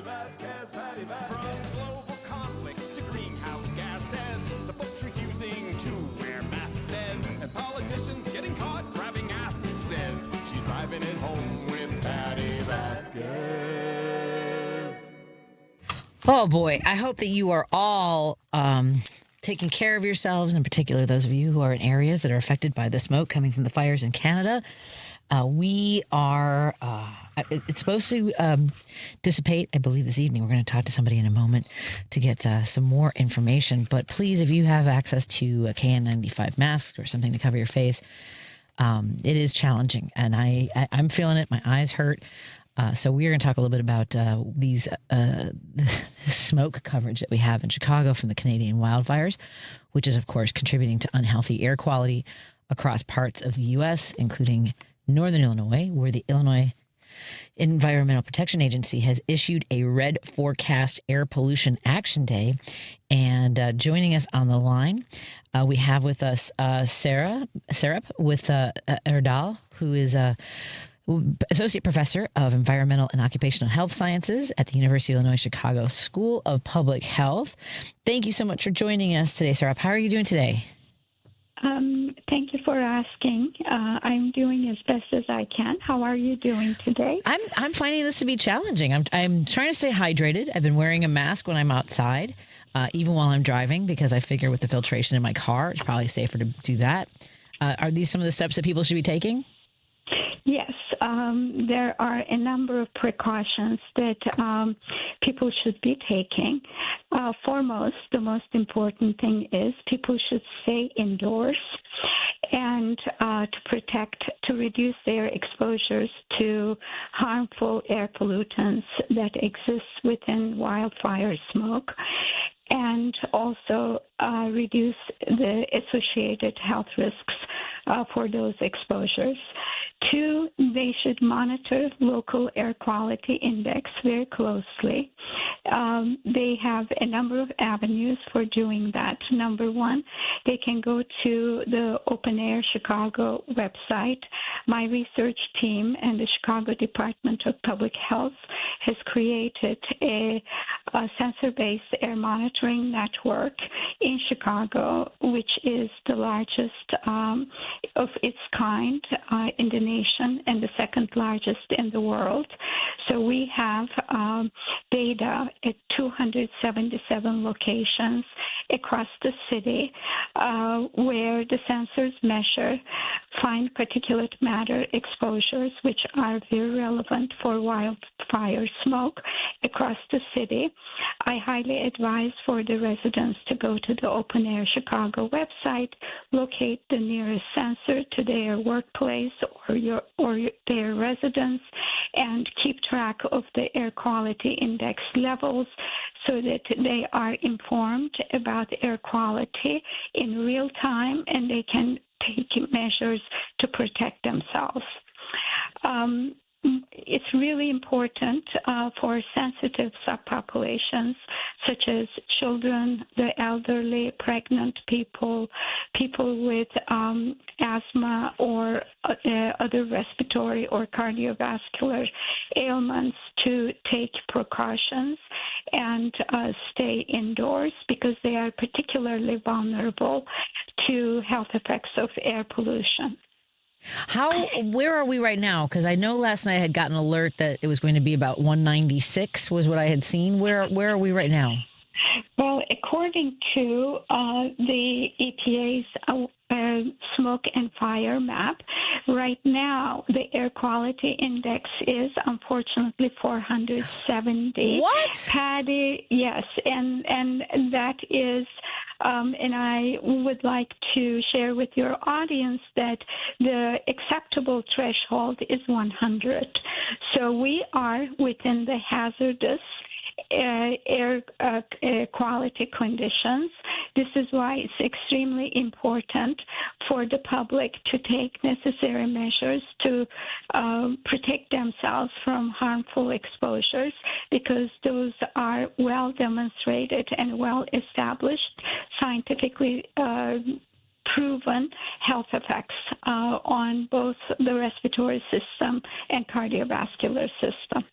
Vasquez, Patti Vasquez. From global conflicts to greenhouse gases, the folks refusing to wear masks says, and politicians getting caught grabbing asses says, she's driving it home with Patti Vasquez. Oh boy, I hope that you are all taking care of yourselves, in particular those of you who are in areas that are affected by the smoke coming from the fires in Canada. We are, it's supposed to dissipate, I believe, this evening. We're going to talk to somebody in a moment to get some more information. But please, if you have access to a KN95 mask or something to cover your face, it is challenging. And I'm feeling it. My eyes hurt. So we're going to talk a little bit about these smoke coverage that we have in Chicago from the Canadian wildfires, which is, of course, contributing to unhealthy air quality across parts of the U.S., including Northern Illinois, where the Illinois Environmental Protection Agency has issued a red forecast air pollution action day. And joining us on the line, we have with us Sarah with Erdal, who is Associate Professor of Environmental and Occupational Health Sciences at the University of Illinois Chicago School of Public Health. Thank you so much for joining us today, Sarah. How are you doing today? Thank you for asking. I'm doing as best as I can. How are you doing today? I'm finding this to be challenging. I'm trying to stay hydrated. I've been wearing a mask when I'm outside, even while I'm driving, because I figure with the filtration in my car, it's probably safer to do that. Are these some of the steps that people should be taking? Yes, there are a number of precautions that people should be taking. Foremost, the most important thing is people should stay indoors and to reduce their exposures to harmful air pollutants that exist within wildfire smoke, and also reduce the associated health risks for those exposures. Two, they should monitor local air quality index very closely. They have a number of avenues for doing that. Number one, they can go to the Open Air Chicago website. My research team and the Chicago Department of Public Health has created a sensor-based air monitoring network in Chicago, which is the largest of its kind in the nation and the second largest in the world. So we have data at 277 locations across the city where the sensors measure fine particulate matter exposures, which are very relevant for wildfire smoke across the city. I highly advise for the residents to go to the Open Air Chicago website, locate the nearest sensor to their workplace or their residence, and keep track of the air quality index levels so that they are informed about air quality in real time and they can take measures to protect themselves. It's really important for sensitive subpopulations such as children, the elderly, pregnant people, people with asthma or other respiratory or cardiovascular ailments to take precautions and stay indoors because they are particularly vulnerable to health effects of air pollution. Where are we right now? Because I know last night I had gotten an alert that it was going to be about 196 was what I had seen. Where are we right now? Well, according to the EPA's smoke and fire map, right now the air quality index is unfortunately 470. What? Patti, yes, and that is. And I would like to share with your audience that the acceptable threshold is 100. So we are within the hazardous air quality conditions. This is why it's extremely important for the public to take necessary measures to protect themselves from harmful exposures, because those are well demonstrated and well established, scientifically proven health effects on both the respiratory system and cardiovascular system.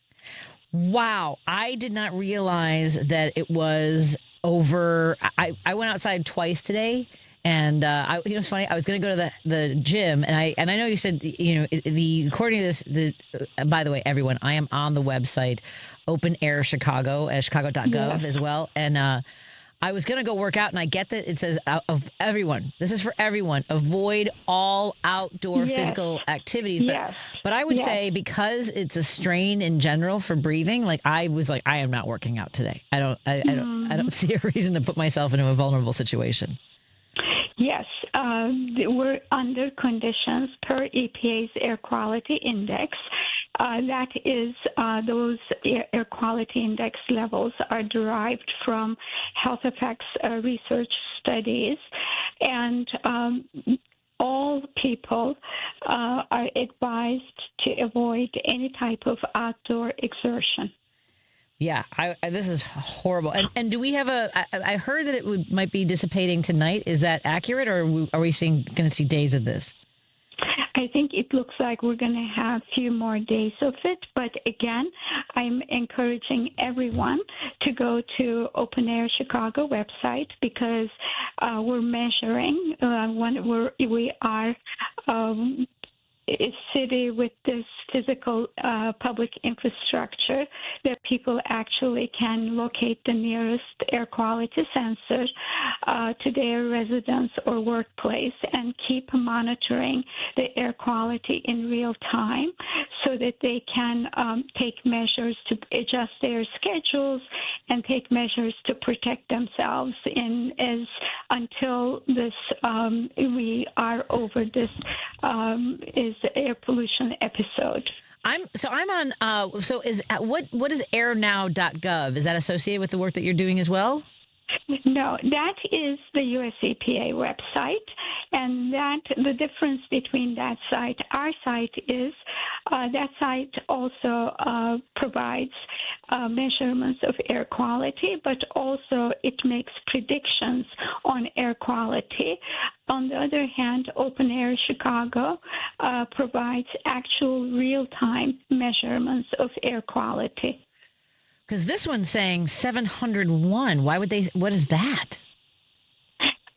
Wow. I did not realize that it was over. I went outside twice today. And it's funny. I was going to go to the gym, and I know you said according to this. By the way, everyone, I am on the website, Open Air Chicago at chicago.gov as well, and I was going to go work out, and I get that it says of everyone. This is for everyone. Avoid all outdoor physical activities. But I would say because it's a strain in general for breathing, like I was like, I am not working out today. I don't see a reason to put myself into a vulnerable situation. Yes, we're under conditions per EPA's air quality index. That is, those air quality index levels are derived from health effects research studies, and all people are advised to avoid any type of outdoor exertion. Yeah, this is horrible. And do we have I heard that it might be dissipating tonight. Is that accurate, or are we going to see days of this? I think it looks like we're going to have a few more days of it. But again, I'm encouraging everyone to go to Open Air Chicago website because we're measuring we are a city with this physical public infrastructure that people actually can locate the nearest air quality sensor to their residence or workplace and keep monitoring the air quality in real time so that they can take measures to adjust their schedules and take measures to protect themselves until this we are over this is air pollution episode. I'm on. What is airnow.gov? Is that associated with the work that you're doing as well? No, that is the US EPA website, and the difference between that site, our site is that site also provides measurements of air quality, but also it makes predictions on air quality. On the other hand, Open Air Chicago provides actual real-time measurements of air quality. Because this one's saying 701. Why would they? What is that?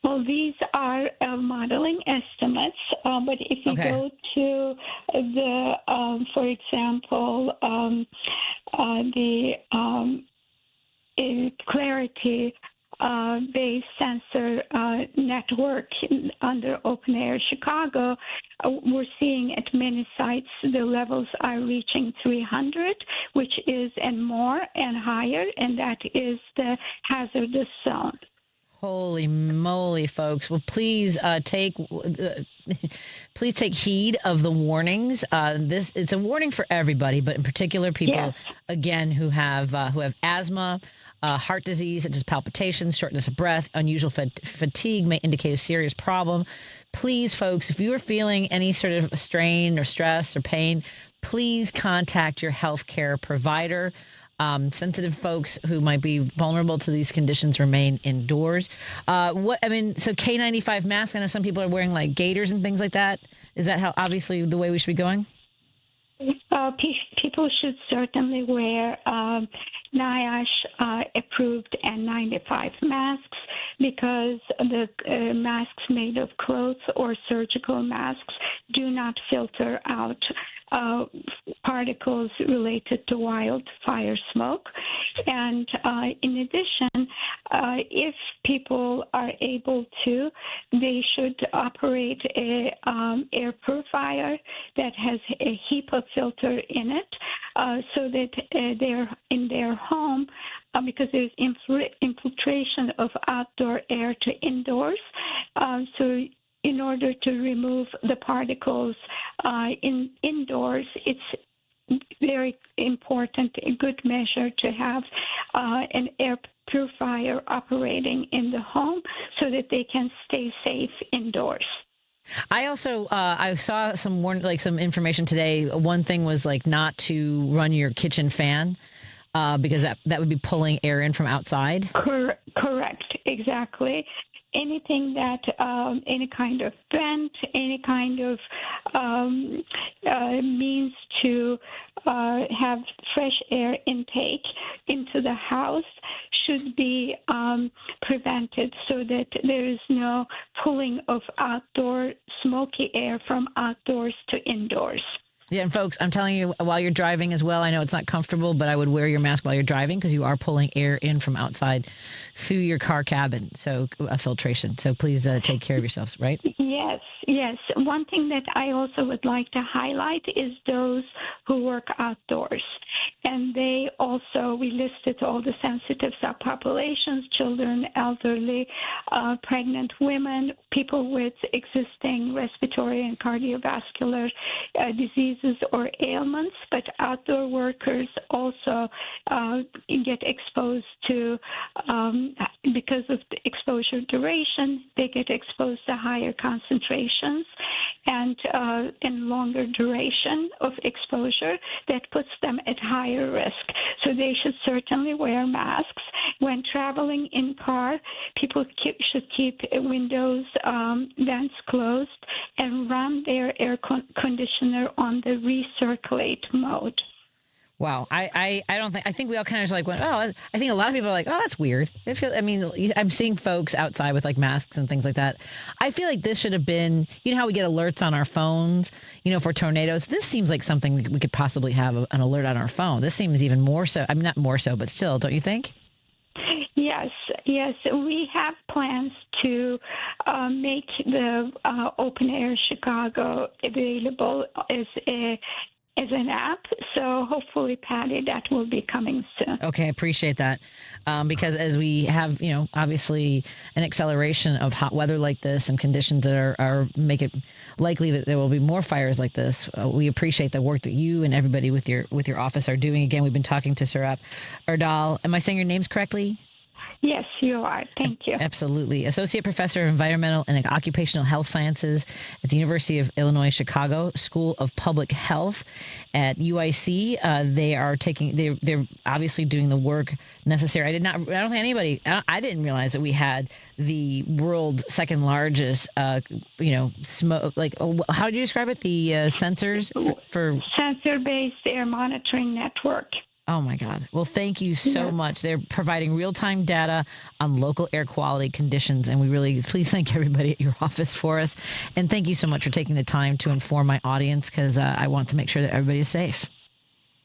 Well, these are modeling estimates, but if you go to the, for example, the Clarity based sensor network under Open Air Chicago, we're seeing at many sites the levels are reaching 300, which is and more and higher, and that is the hazardous zone. Holy moly, folks! Well, please take heed of the warnings. It's a warning for everybody, but in particular, people again who have asthma. Heart disease, such as palpitations, shortness of breath, unusual fatigue may indicate a serious problem. Please, folks, if you are feeling any sort of strain or stress or pain, please contact your healthcare provider. Sensitive folks who might be vulnerable to these conditions remain indoors. So K95 masks, I know some people are wearing like gaiters and things like that. Is that how obviously the way we should be going? People should certainly wear NIOSH approved N95 masks because the masks made of cloth or surgical masks do not filter out particles related to wildfire smoke. And in addition, if people are able to, they should operate a air purifier that has a HEPA filter in it so that they're in their home because there's infiltration of outdoor air to indoors. So in order to remove the particles indoors, it's very important, a good measure to have an air purifier operating in the home so that they can stay safe indoors. I also I saw some information today. One thing was not to run your kitchen fan because that would be pulling air in from outside. Correct, exactly. anything that, any kind of vent, any kind of means to have fresh air intake into the house should be prevented so that there is no pulling of outdoor smoky air from outdoors to indoors. Yeah, and folks, I'm telling you, while you're driving as well, I know it's not comfortable, but I would wear your mask while you're driving because you are pulling air in from outside through your car cabin, so filtration. So please take care of yourselves, right? Yes, yes. One thing that I also would like to highlight is those who work outdoors. And they also, we listed all the sensitive subpopulations, children, elderly, pregnant women, people with existing respiratory and cardiovascular diseases or ailments, but outdoor workers also get exposed to, because of the exposure duration, they get exposed to higher concentrations and longer duration of exposure that puts them at higher risk. So they should certainly wear masks. When traveling in car, people should keep windows, vents closed, and run their air conditioner on the recirculate mode. Wow. I think we all kind of just like went, oh, I think a lot of people are like, oh, that's weird. I'm seeing folks outside with like masks and things like that. I feel like this should have been, you know how we get alerts on our phones, for tornadoes. This seems like something we could possibly have an alert on our phone. This seems even more so. I mean, not more so, but still, don't you think? Yes. We have plans to make the Open Air Chicago available as an app. So hopefully, Patti, that will be coming soon. Okay, I appreciate that. Because as we have, obviously an acceleration of hot weather like this and conditions that are make it likely that there will be more fires like this, we appreciate the work that you and everybody with your office are doing. Again, we've been talking to Saurabh Erdal. Am I saying your names correctly? Yes, you are. Thank you. Absolutely. Associate Professor of Environmental and Occupational Health Sciences at the University of Illinois Chicago School of Public Health at UIC. They're obviously doing the work necessary. I don't think anybody, I didn't realize that we had the world's second largest, smoke, how do you describe it? The sensors for sensor-based air monitoring network. Oh, my God. Well, thank you so much. They're providing real-time data on local air quality conditions, and we really please thank everybody at your office for us. And thank you so much for taking the time to inform my audience because I want to make sure that everybody is safe.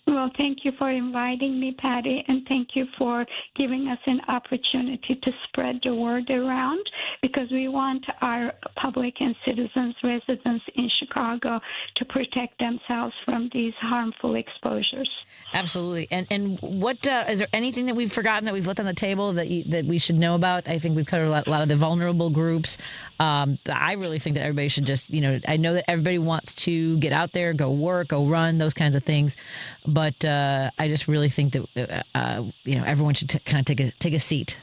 Well, thank you for inviting me, Patti, and thank you for giving us an opportunity to spread the word around because we want our public and citizens, residents in Chicago to protect themselves from these harmful exposures. Absolutely. And what is there anything that we've forgotten that we've left on the table that we should know about? I think we've covered a lot of the vulnerable groups. I really think that everybody should just, I know that everybody wants to get out there, go work, go run, those kinds of things. But I just really think that everyone should kind of take a seat.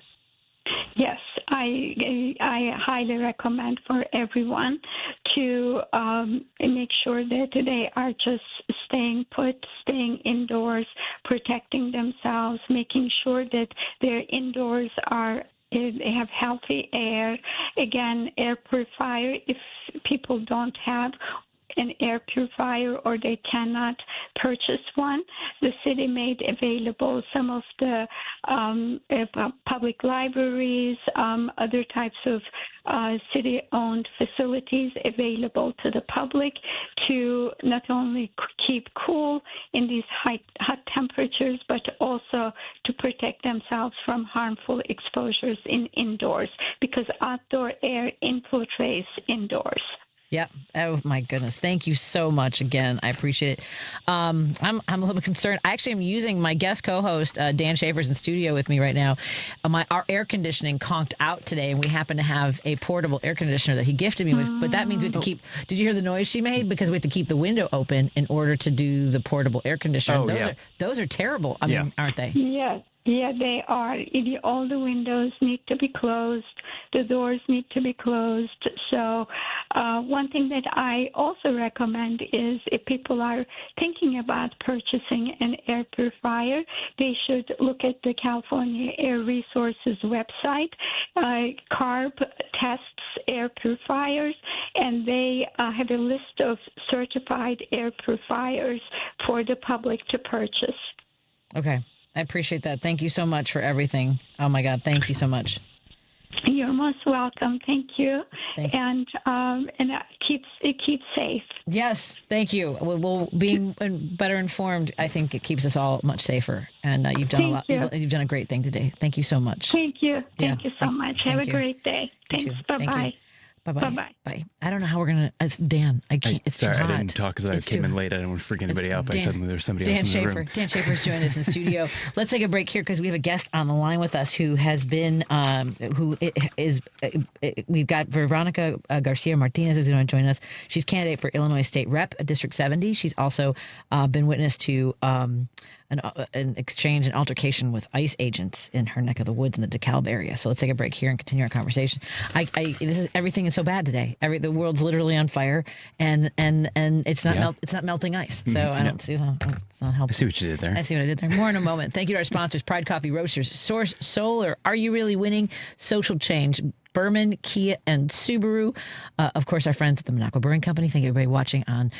Yes, I highly recommend for everyone to make sure that they are just staying put, staying indoors, protecting themselves, making sure that their indoors they have healthy air. Again, air purifier if people don't have an air purifier or they cannot purchase one. The city made available some of the public libraries, other types of city-owned facilities available to the public to not only keep cool in these hot temperatures, but also to protect themselves from harmful exposures indoors because outdoor air infiltrates indoors. Yeah. Oh my goodness. Thank you so much again. I appreciate it. I'm a little bit concerned. I actually am using my guest co-host Dan Schaefer's in studio with me right now. Our air conditioning conked out today, and we happen to have a portable air conditioner that he gifted me with. But that means we have to keep. Did you hear the noise she made? Because we have to keep the window open in order to do the portable air conditioner. Those are terrible. I mean, aren't they? Yes. Yeah, they are. All the windows need to be closed. The doors need to be closed. So one thing that I also recommend is if people are thinking about purchasing an air purifier, they should look at the California Air Resources website, CARB tests air purifiers, and they have a list of certified air purifiers for the public to purchase. Okay. I appreciate that. Thank you so much for everything. Oh, my God. Thank you so much. You're most welcome. Thank you. Thank you. And it keeps safe. Yes. Thank you. Well, being better informed, I think it keeps us all much safer. And you've done a lot. You've done a great thing today. Thank you so much. Thank you. Thank you so much. Have a great day. Thanks. Bye-bye. Bye-bye. Bye-bye. Bye. I don't know how we're going to... Dan, I can't... It's sorry, too hot. I didn't talk because I came in late. I didn't want to freak anybody out by suddenly there's somebody else in the room. Dan Schaefer's joined us in the studio. Let's take a break here because we have a guest on the line with us who has been... We've got Veronica Garcia Martinez is going to join us. She's candidate for Illinois State Rep, District 70. She's also been witness to... an exchange, an altercation with ICE agents in her neck of the woods in the DeKalb area. So let's take a break here and continue our conversation. Everything is so bad today. The world's literally on fire, and it's not it's not melting ice. So I don't see that. It's not helpful. I see what you did there. I see what I did there. More in a moment. Thank you to our sponsors: Pride Coffee Roasters, Source Solar, Are You Really Winning? Social Change, Berman, Kia, and Subaru. Of course, our friends at the Minocqua Brewing Company. Thank you, everybody watching on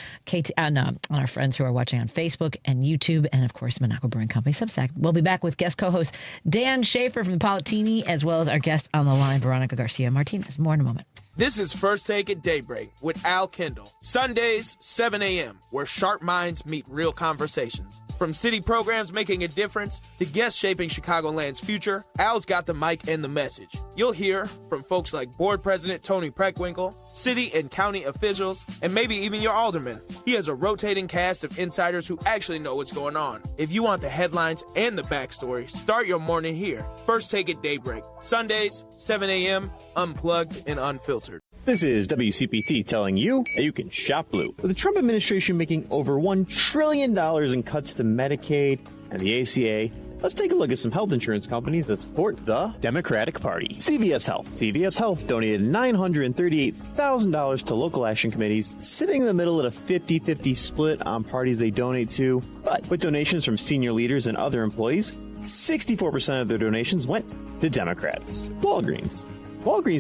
our friends who are watching on Facebook and YouTube, and of course, Minocqua Brewing Company Substack. We'll be back with guest co-host Dan Schaefer from Palatini, as well as our guest on the line, Veronica Garcia Martinez. More in a moment. This is First Take at Daybreak with Al Kendall. Sundays, 7 a.m., where sharp minds meet real conversations. From city programs making a difference to guests shaping Chicagoland's future, Al's got the mic and the message. You'll hear from folks like Board President Tony Preckwinkle, city and county officials, and maybe even your alderman. He has a rotating cast of insiders who actually know what's going on. If you want the headlines and the backstory, start your morning here. First Take at Daybreak. Sundays, 7 a.m., unplugged and unfiltered. This is WCPT telling you that you can shop blue. With the Trump administration making over $1 trillion in cuts to Medicaid and the ACA, let's take a look at some health insurance companies that support the Democratic Party. CVS Health. CVS Health donated $938,000 to local action committees, sitting in the middle at a 50-50 split on parties they donate to. But with donations from senior leaders and other employees, 64% of their donations went to Democrats. Walgreens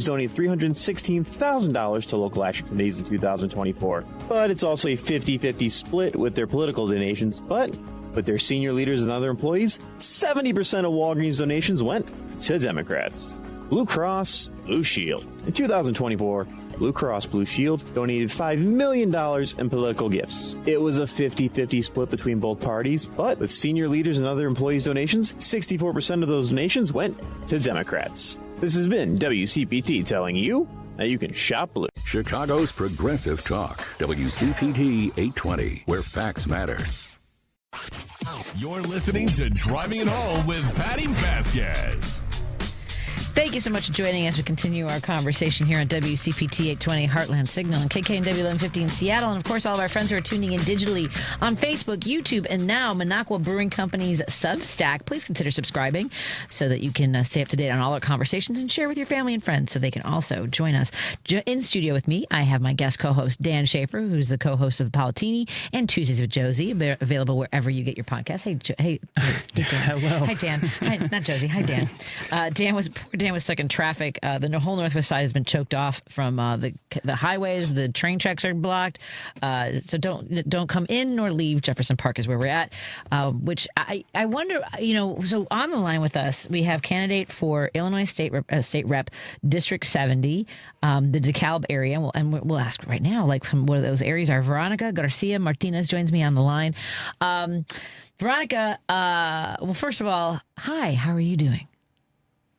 donated $316,000 to local action committees in 2024. But it's also a 50-50 split with their political donations. But with their senior leaders and other employees, 70% of Walgreens donations went to Democrats. Blue Cross Blue Shield. In 2024, Blue Cross Blue Shield donated $5 million in political gifts. It was a 50-50 split between both parties, but with senior leaders and other employees' donations, 64% of those donations went to Democrats. This has been WCPT telling you that you can shop blue. Chicago's Progressive Talk, WCPT 820, where facts matter. You're listening to Driving It Home with Patti Vasquez. Thank you so much for joining us. We continue our conversation here on WCPT 820 Heartland Signal and KKNW 1150 in Seattle. And, of course, all of our friends who are tuning in digitally on Facebook, YouTube, and now Minocqua Brewing Company's Substack. Please consider subscribing so that you can stay up to date on all our conversations and share with your family and friends so they can also join us. In studio with me, I have my guest co-host, Dan Schaefer, who's the co-host of the Palatini and Tuesdays with Josie. They're available wherever you get your podcast. Hey, Dan. Hello. Hi, Dan. Hi, not Josie. Hi, Dan. Dan was stuck in traffic. The whole northwest side has been choked off from the highways. The train tracks are blocked. So don't come in nor leave. Jefferson Park is where we're at. Which I wonder. So on the line with us, we have candidate for Illinois State Rep District 70, the DeKalb area, and we'll ask right now, like, from what those areas are. Veronica Garcia Martinez joins me on the line. Veronica, well, first of all, hi. How are you doing?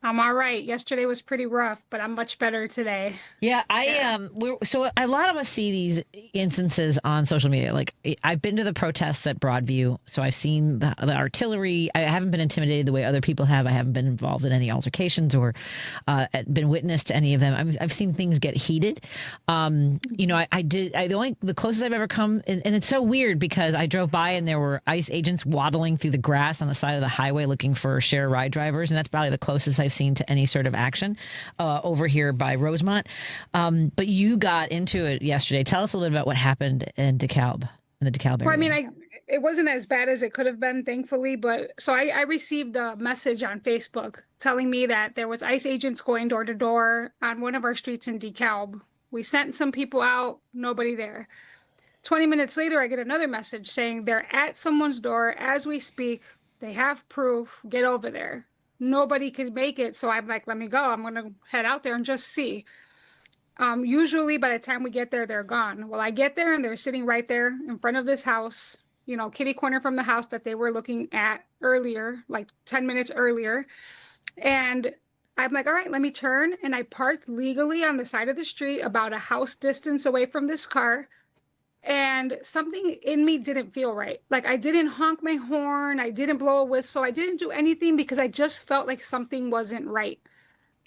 I'm all right. Yesterday was pretty rough, but I'm much better today. Yeah, so a lot of us see these instances on social media. Like I've been to the protests at Broadview, so I've seen the artillery. I haven't been intimidated the way other people have. I haven't been involved in any altercations or been witness to any of them. I've seen things get heated. The closest I've ever come, and it's so weird because I drove by and there were ICE agents waddling through the grass on the side of the highway looking for share ride drivers, and that's probably the closest I've seen to any sort of action over here by Rosemont. But you got into it yesterday. Tell us a little bit about what happened in DeKalb, in the DeKalb area. Well, I mean, it wasn't as bad as it could have been, thankfully. But so I received a message on Facebook telling me that there was ICE agents going door to door on one of our streets in DeKalb. We sent some people out, nobody there. 20 minutes later, I get another message saying they're at someone's door as we speak. They have proof. Get over there. Nobody could make it. So I'm like, let me go. I'm going to head out there and just see. Usually by the time we get there, they're gone. Well, I get there and they're sitting right there in front of this house, kitty corner from the house that they were looking at earlier, like 10 minutes earlier. And I'm like, all right, let me turn. And I parked legally on the side of the street about a house distance away from this car. And something in me didn't feel right. Like I didn't honk my horn. I didn't blow a whistle. I didn't do anything because I just felt like something wasn't right.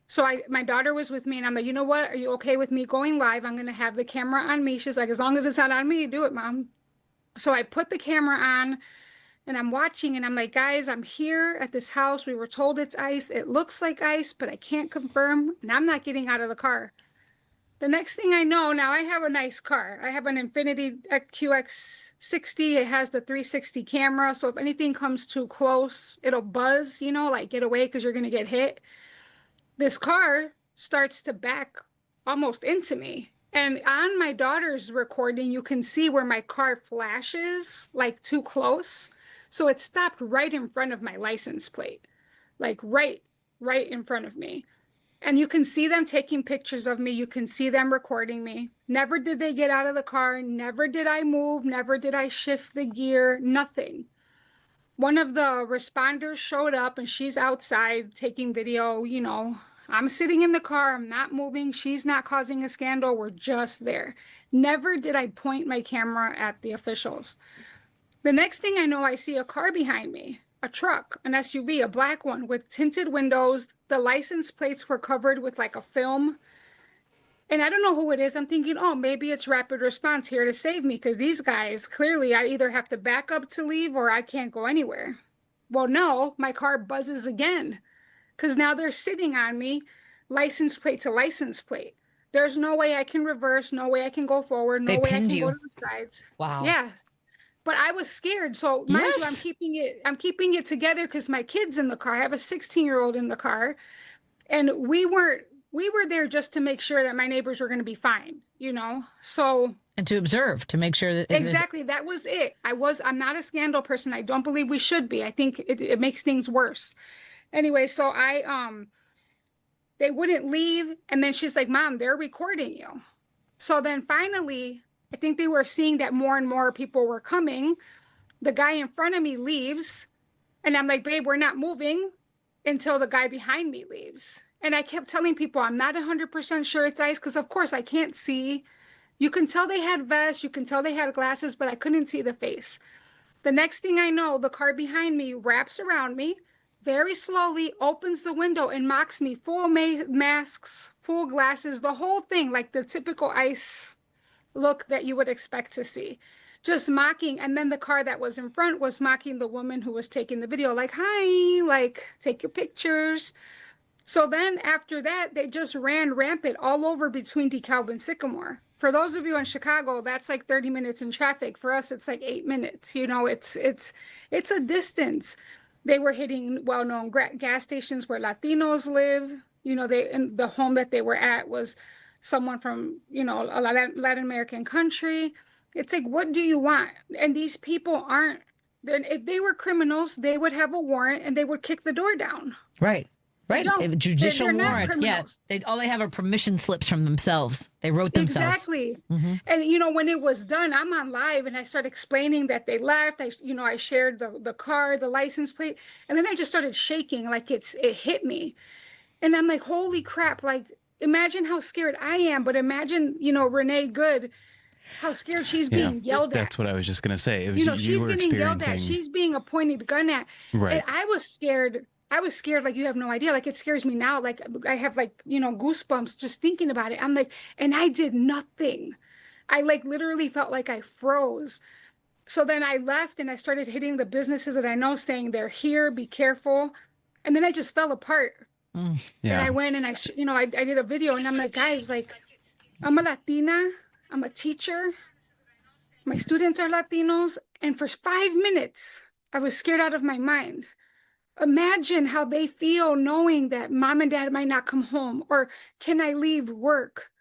So my daughter was with me and I'm like, you know what? Are you okay with me going live? I'm going to have the camera on me. She's like, as long as it's not on me, do it, Mom. So I put the camera on and I'm watching and I'm like, guys, I'm here at this house. We were told it's ICE. It looks like ICE, but I can't confirm. And I'm not getting out of the car. The next thing I know, now I have a nice car. I have an Infiniti QX60. It has the 360 camera. So if anything comes too close, it'll buzz, like get away because you're going to get hit. This car starts to back almost into me. And on my daughter's recording, you can see where my car flashes like too close. So it stopped right in front of my license plate, like right in front of me. And you can see them taking pictures of me. You can see them recording me. Never did they get out of the car. Never did I move. Never did I shift the gear. Nothing. One of the responders showed up and she's outside taking video. I'm sitting in the car. I'm not moving. She's not causing a scandal. We're just there. Never did I point my camera at the officials. The next thing I know, I see a car behind me. A truck, an SUV, a black one with tinted windows. The license plates were covered with like a film. And I don't know who it is. I'm thinking, oh, maybe it's rapid response here to save me because these guys, clearly I either have to back up to leave or I can't go anywhere. Well, no, my car buzzes again because now they're sitting on me, license plate to license plate. There's no way I can reverse, no way I can go forward, no way I can go to the sides. Wow. Yeah. But I was scared. So mind you, I'm keeping it together because my kid's in the car. I have a 16-year-old in the car. And we were there just to make sure that my neighbors were going to be fine, So and to observe, to make sure that exactly that was it. I'm not a scandal person. I don't believe we should be. I think it makes things worse. Anyway, so they wouldn't leave. And then she's like, Mom, they're recording you. So then finally, I think they were seeing that more and more people were coming. The guy in front of me leaves. And I'm like, babe, we're not moving until the guy behind me leaves. And I kept telling people, I'm not 100% sure it's ICE because, of course, I can't see. You can tell they had vests. You can tell they had glasses, but I couldn't see the face. The next thing I know, the car behind me wraps around me, very slowly opens the window and mocks me, full masks, full glasses, the whole thing, like the typical ICE look that you would expect to see, just mocking. And then the car that was in front was mocking the woman who was taking the video, like, hi, like, take your pictures. So then after that, they just ran rampant all over between DeKalb and Sycamore. For those of you in Chicago, that's like 30 minutes in traffic. For us, it's like 8 minutes. It's a distance. They were hitting well-known gas stations where Latinos live. And the home that they were at was someone from, a Latin American country. It's like, what do you want? And these people aren't, if they were criminals, they would have a warrant and they would kick the door down. Right. They have a judicial warrant. Yeah. All they have are permission slips from themselves. They wrote themselves. Exactly. Mm-hmm. And, when it was done, I'm on live and I started explaining that they left. I shared the car, the license plate, and then I just started shaking like it hit me. And I'm like, holy crap. Like, imagine how scared I am, but imagine, Renee Good, how scared she's being yelled at. That's what I was just going to say. It was, she's getting yelled at. She's being a pointed gun at. Right. And I was scared like you have no idea. Like, it scares me now. Like, I have goosebumps just thinking about it. I'm like, and I did nothing. I literally felt like I froze. So then I left and I started hitting the businesses that I know, saying they're here, be careful. And then I just fell apart. And I went and I did a video, and I'm like, guys, like, I'm a Latina, I'm a teacher, my students are Latinos, and for 5 minutes, I was scared out of my mind. Imagine how they feel knowing that mom and dad might not come home, or can I leave work?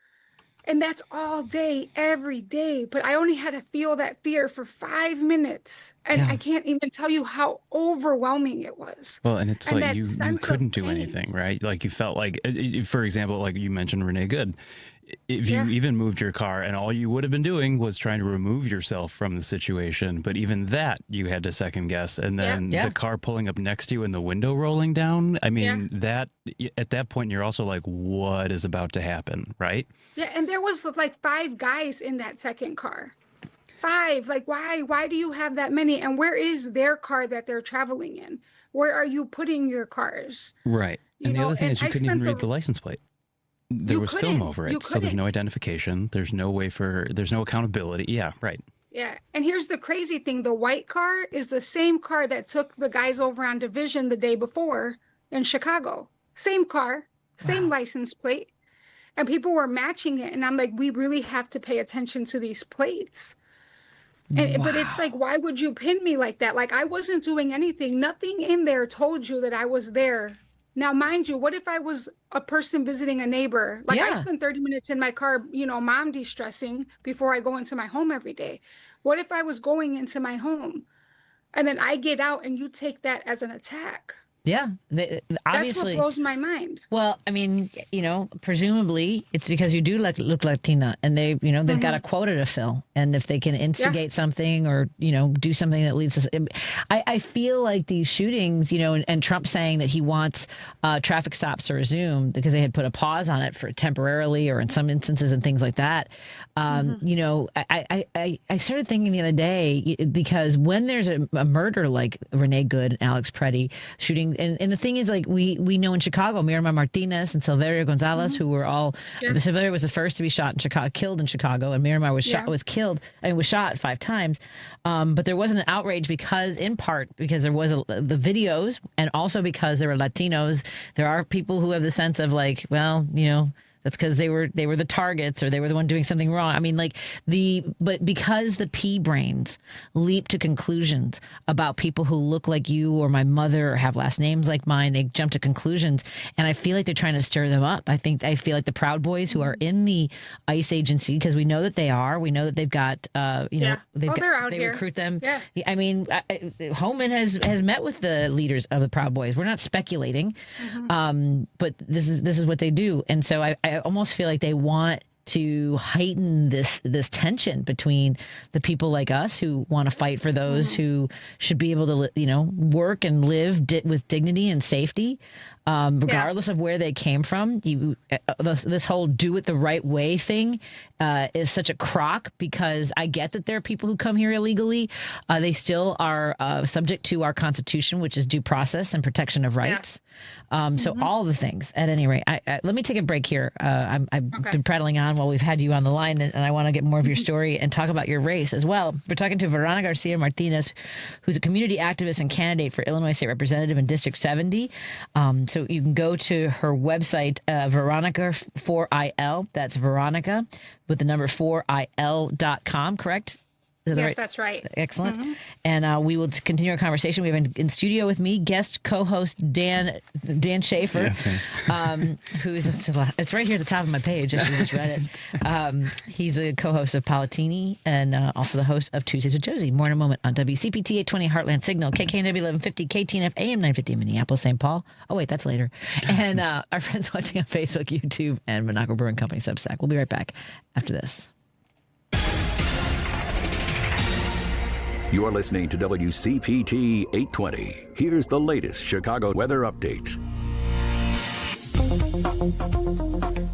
And that's all day, every day. But I only had to feel that fear for 5 minutes. And I can't even tell you how overwhelming it was. Well, and it's like you couldn't do anything, right? Like, you felt like, for example, like you mentioned Renee Good. If you even moved your car, and all you would have been doing was trying to remove yourself from the situation, but even that you had to second guess. And then the car pulling up next to you and the window rolling down. I mean, that at that point, you're also like, what is about to happen, right? Yeah, and there was like 5 guys in that second car. 5. Like, why do you have that many? And where is their car that they're traveling in? Where are you putting your cars? Right. And the other thing is, you couldn't even read the license plate. There was film over it, so there's no identification. There's no accountability. Yeah, right. Yeah, and here's the crazy thing. The white car is the same car that took the guys over on Division the day before in Chicago. Same car, same license plate. And people were matching it. And I'm like, we really have to pay attention to these plates. And, But it's like, why would you pin me like that? Like, I wasn't doing anything. Nothing in there told you that I was there. Now, mind you, what if I was a person visiting a neighbor? Like, I spend 30 minutes in my car, mom de-stressing before I go into my home every day. What if I was going into my home and then I get out and you take that as an attack? Yeah, obviously. That's what blows my mind. Well, I mean, presumably it's because you do look Latina, and they've got a quota to fill, and if they can instigate something or do something that leads to, I feel like these shootings, and Trump saying that he wants traffic stops to resume because they had put a pause on it for temporarily, or in some instances and things like that. I started thinking the other day, because when there's a murder like Renee Good and Alex Patti shooting. And the thing is, like, we know in Chicago, Miramar Martinez and Silverio Gonzalez, who were all, Silverio was the first to be killed in Chicago, and Miramar was shot 5 times. But there wasn't an outrage in part because there was the videos, and also because there were Latinos. There are people who have the sense of like, well, that's because they were the targets, or they were the one doing something wrong. I mean, but because the pea brains leap to conclusions about people who look like you or my mother or have last names like mine, they jump to conclusions, and I feel like they're trying to stir them up. I feel like the Proud Boys who are in the ICE agency, because we know that they are, we know that they've got, they're out here. Recruit them. Yeah. I mean, Homan has met with the leaders of the Proud Boys. We're not speculating, but this is what they do, and so I almost feel like they want to heighten this tension between the people like us who want to fight for those who should be able to, work and live with dignity and safety, regardless of where they came from. This whole do it the right way thing is such a crock, because I get that there are people who come here illegally. They still are subject to our Constitution, which is due process and protection of rights. So all the things, at any rate. Let me take a break here. I've been prattling on while we've had you on the line, and I want to get more of your story and talk about your race as well. We're talking to Verona Garcia Martinez, who's a community activist and candidate for Illinois State Representative in District 70. So you can go to her website, Veronica 4IL. That's Veronica with the number 4IL.com, correct? Yes, that's right. Excellent. And we will continue our conversation. We have in studio with me guest co-host Dan Schaefer, who's it's right here at the top of my page. I should have just read it. He's a co-host of Palatini and also the host of Tuesdays with Josie. More in a moment on WCPT 820 Heartland Signal, KKNW 1150, KTNF AM 950 in Minneapolis, St. Paul. Oh wait, that's later. And our friends watching on Facebook, YouTube, and Minocqua Brewing Company Substack. We'll be right back after this. You're listening to WCPT 820. Here's the latest Chicago weather update.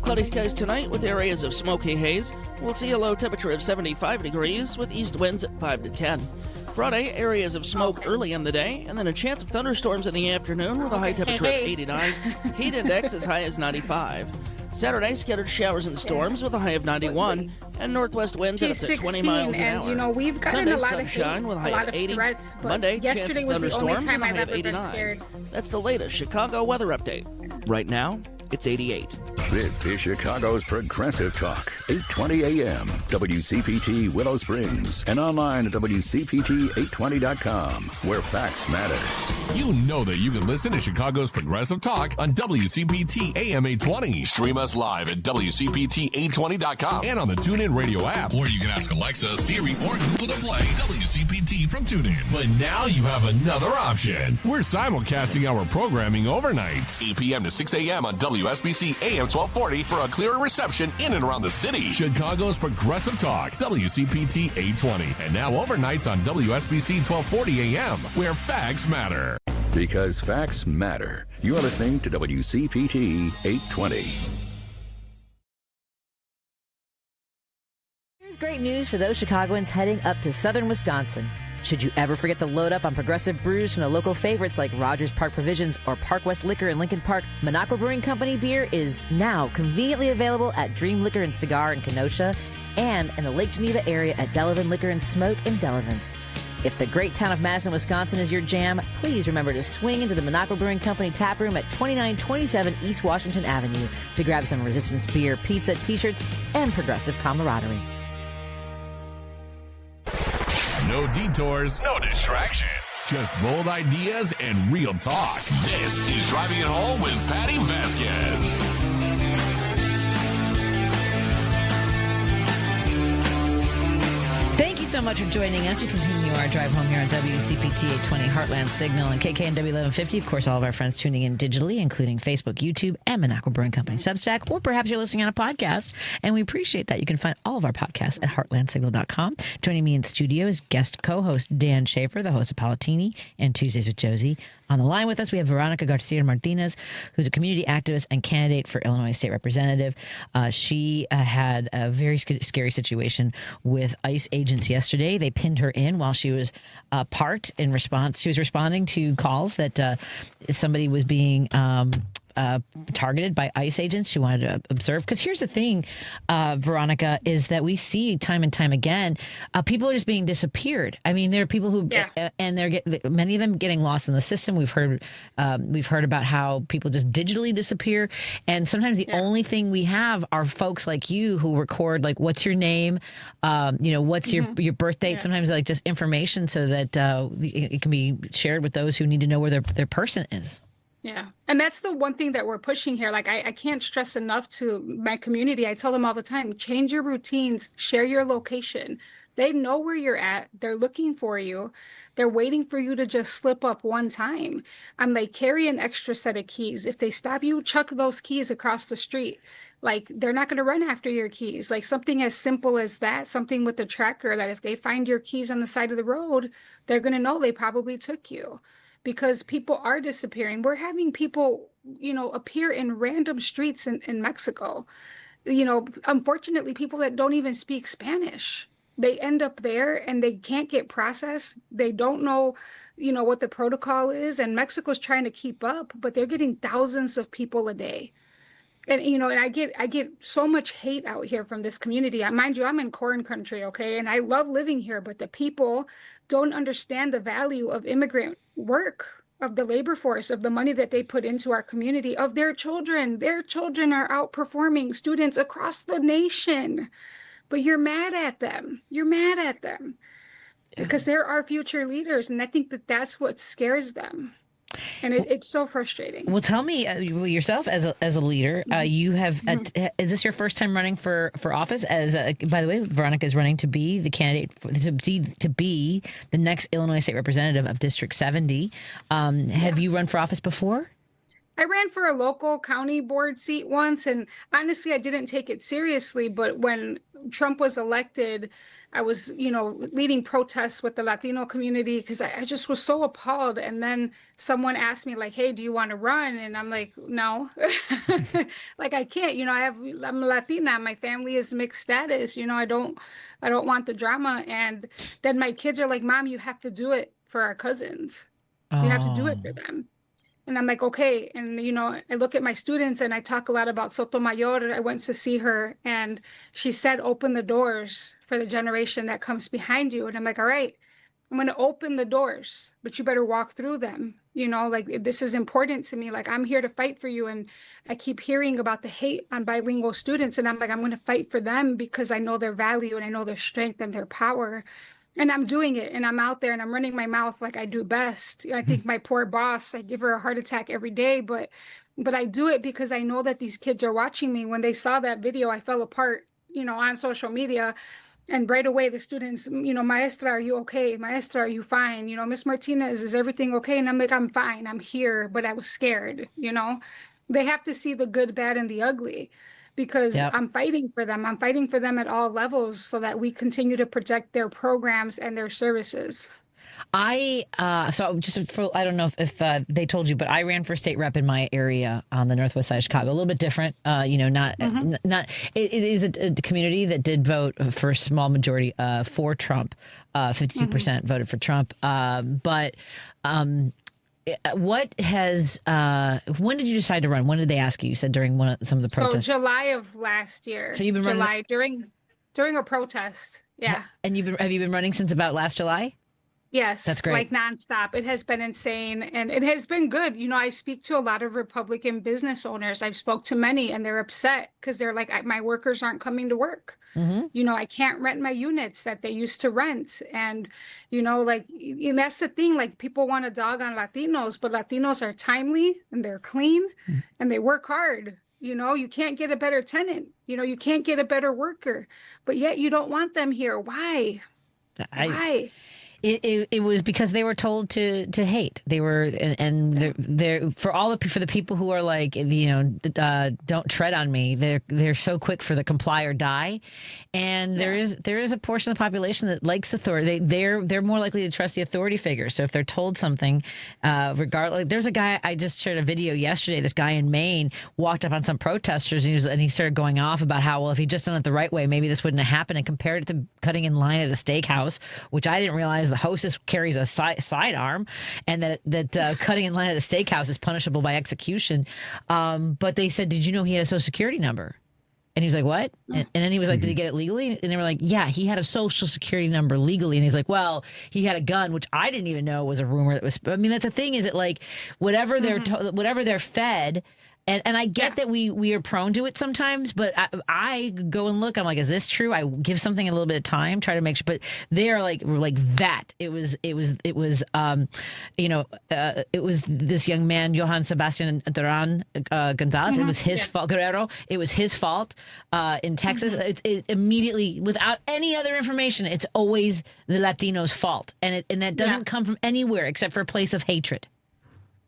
Cloudy skies tonight with areas of smoky haze. We'll see a low temperature of 75 degrees with east winds at 5 to 10. Friday, areas of smoke early in the day, and then a chance of thunderstorms in the afternoon with a high temperature of 89. Heat index as high as 95. Saturday, scattered showers and storms with a high of 91, and northwest winds at up to 20 miles an hour. You know, we've gotten Sunday, a lot sunshine of with a high of 80. threats, but Monday, chance yesterday of was the only thunderstorms time and a I've high of ever been 89. scared. That's the latest Chicago weather update. Right now, it's 88. This is Chicago's Progressive Talk, 820 AM, WCPT Willow Springs, and online at WCPT820.com, where facts matter. You know that you can listen to Chicago's Progressive Talk on WCPT AM 820. Stream us live at WCPT820.com and on the TuneIn Radio app. Or you can ask Alexa, Siri, or Google to play WCPT from TuneIn. But now you have another option. We're simulcasting our programming overnights, 8 p.m. to 6 a.m. on WSBC AM 1240 for a clearer reception in and around the city. Chicago's Progressive Talk, WCPT 820. And now overnights on WSBC 1240 AM, where facts matter. Because facts matter. You are listening to WCPT 820. Here's great news for those Chicagoans heading up to southern Wisconsin. Should you ever forget to load up on progressive brews from the local favorites like Rogers Park Provisions or Park West Liquor in Lincoln Park, Minocqua Brewing Company beer is now conveniently available at Dream Liquor and Cigar in Kenosha and in the Lake Geneva area at Delavan Liquor and Smoke in Delavan. If the great town of Madison, Wisconsin is your jam, please remember to swing into the Minocqua Brewing Company tap room at 2927 East Washington Avenue to grab some Resistance beer, pizza, t-shirts, and progressive camaraderie. No detours, no distractions. Just bold ideas and real talk. This is Driving It Home with Patti Vasquez. Thank you so much for joining us. We continue our drive home here on WCPT 820 Heartland Signal and KKNW 1150. Of course, all of our friends tuning in digitally, including Facebook, YouTube, and Minocqua Brewing Company Substack, or perhaps you're listening on a podcast, and we appreciate that. You can find all of our podcasts at heartlandsignal.com. Joining me in studio is guest co-host Dan Schaefer, the host of Palatini and Tuesdays with Josie. On the line with us, we have Veronica Garcia Martinez, who's a community activist and candidate for Illinois State Representative. She had a very scary situation with ICE agents yesterday. They pinned her in while she was parked in response. She was responding to calls that somebody was being targeted by ICE agents who wanted to observe. Because here's the thing, Veronica, is that we see time and time again, people are just being disappeared. I mean, there are people who, and many of them getting lost in the system. We've heard about how people just digitally disappear, and sometimes the only thing we have are folks like you who record, like, what's your name, what's your birth date, sometimes like just information so that it can be shared with those who need to know where their person is. Yeah. And that's the one thing that we're pushing here. Like, I can't stress enough to my community. I tell them all the time, change your routines, share your location. They know where you're at. They're looking for you. They're waiting for you to just slip up one time. And they carry an extra set of keys. If they stop you, chuck those keys across the street. Like, they're not going to run after your keys. Like, something as simple as that, something with the tracker, that if they find your keys on the side of the road, they're going to know they probably took you. Because people are disappearing. We're having people, appear in random streets in Mexico. Unfortunately, people that don't even speak Spanish, they end up there and they can't get processed. They don't know, what the protocol is. And Mexico's trying to keep up, but they're getting thousands of people a day. And, and I get so much hate out here from this community. Mind you, I'm in corn country, okay? And I love living here, but the people don't understand the value of immigrant work, of the labor force, of the money that they put into our community, of their children. Their children are outperforming students across the nation. But you're mad at them. You're mad at them because they're our future leaders. And I think that that's what scares them. And it's so frustrating. Well, tell me yourself as a leader, you have, is this your first time running for office? By the way, Veronica is running to be the candidate to be the next Illinois State Representative of District 70. Have you run for office before? I ran for a local county board seat once, and honestly, I didn't take it seriously. But when Trump was elected, I was, leading protests with the Latino community because I just was so appalled. And then someone asked me like, hey, do you want to run? And I'm like, no, like I can't, I'm Latina. My family is mixed status. I don't want the drama. And then my kids are like, Mom, you have to do it for our cousins. You have to do it for them. And I'm like, okay. And, I look at my students and I talk a lot about Sotomayor. I went to see her and she said, open the doors for the generation that comes behind you. And I'm like, all right, I'm going to open the doors, but you better walk through them. Like this is important to me. Like I'm here to fight for you. And I keep hearing about the hate on bilingual students. And I'm like, I'm going to fight for them because I know their value and I know their strength and their power. And I'm doing it and I'm out there and I'm running my mouth like I do best. I think my poor boss, I give her a heart attack every day, but I do it because I know that these kids are watching me. When they saw that video, I fell apart, on social media. And right away, the students, Maestra, are you okay? Maestra, are you fine? Miss Martinez, is everything okay? And I'm like, I'm fine. I'm here, but I was scared, They have to see the good, bad, and the ugly. Because I'm fighting for them. I'm fighting for them at all levels so that we continue to protect their programs and their services. I don't know if they told you, but I ran for state rep in my area on the northwest side of Chicago. A little bit different, not. It is a community that did vote for a small majority for Trump. 52% voted for Trump, but. When did you decide to run? When did they ask you? You said during some of the protests. So July of last year. So you've been running during a protest. Yeah. And have you been running since about last July? Yes. That's great. Like nonstop. It has been insane and it has been good. I speak to a lot of Republican business owners. I've spoke to many and they're upset because they're like, my workers aren't coming to work. I can't rent my units that they used to rent. And, and that's the thing, like people want to dog on Latinos, but Latinos are timely and they're clean and they work hard. You can't get a better tenant. You can't get a better worker, but yet you don't want them here. Why? Why? It was because they were told to hate. They were they're for the people who are like don't tread on me. They're so quick for the comply or die, and there is a portion of the population that likes authority. They're more likely to trust the authority figure. So if they're told something, regardless, there's a guy I just shared a video yesterday. This guy in Maine walked up on some protesters and he started going off about how if he'd just done it the right way, maybe this wouldn't have happened, and compared it to cutting in line at a steakhouse, which I didn't realize the hostess carries a sidearm, and that cutting in line at a steakhouse is punishable by execution. But they said, did you know he had a social security number? And he was like, what? And then he was like, did he get it legally? And they were like, yeah, he had a social security number legally. And he's like, well, he had a gun, which I didn't even know was a rumor. That's the thing, is that like whatever they're fed. And I get that we are prone to it sometimes, but I go and look. I'm like, is this true? I give something a little bit of time, try to make sure. But they are like that. It was this young man, Johann Sebastian Duran Gonzalez. It was his fault. Guerrero. It was his fault in Texas. It immediately, without any other information, it's always the Latinos' fault, and that doesn't come from anywhere except for a place of hatred.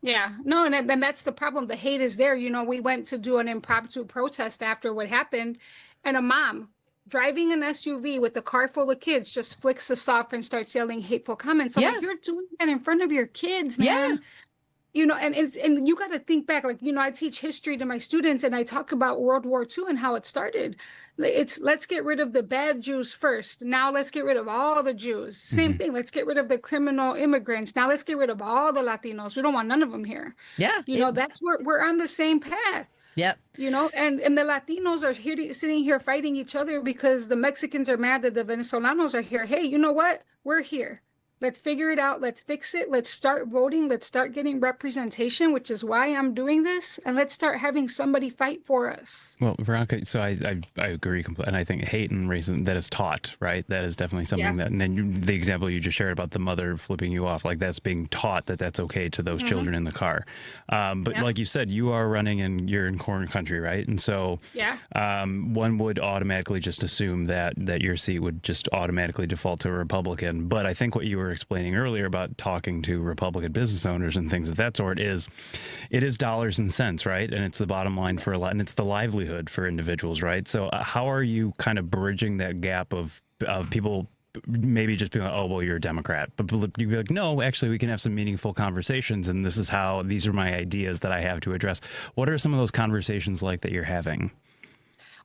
Yeah, no, and that's the problem. The hate is there. We went to do an impromptu protest after what happened, and a mom driving an SUV with a car full of kids just flicks us off and starts yelling hateful comments. I'm like, you're doing that in front of your kids, man. And you got to think back. Like, I teach history to my students, and I talk about World War II and how it started. Let's get rid of the bad Jews first. Now let's get rid of all the Jews. Same thing. Let's get rid of the criminal immigrants. Now let's get rid of all the Latinos. We don't want none of them here. Yeah. That's where we're on the same path. Yep. And the Latinos are sitting here fighting each other because the Mexicans are mad that the Venezolanos are here. Hey, you know what? We're here. Let's figure it out. Let's fix it. Let's start voting. Let's start getting representation, which is why I'm doing this. And let's start having somebody fight for us. Well, Veronica, so I agree completely. And I think hate and racism, that is taught, right? That is definitely something that, and then the example you just shared about the mother flipping you off, like that's being taught that's okay to those children in the car. But like you said, you are running and you're in corn country, right? And so one would automatically just assume that your seat would just automatically default to a Republican. But I think what you were explaining earlier about talking to Republican business owners and things of that sort is dollars and cents, right? And it's the bottom line for a lot, and it's the livelihood for individuals, right? So how are you kind of bridging that gap of people maybe just being like, oh, well, you're a Democrat. But you'd be like, no, actually, we can have some meaningful conversations. And these are my ideas that I have to address. What are some of those conversations like that you're having?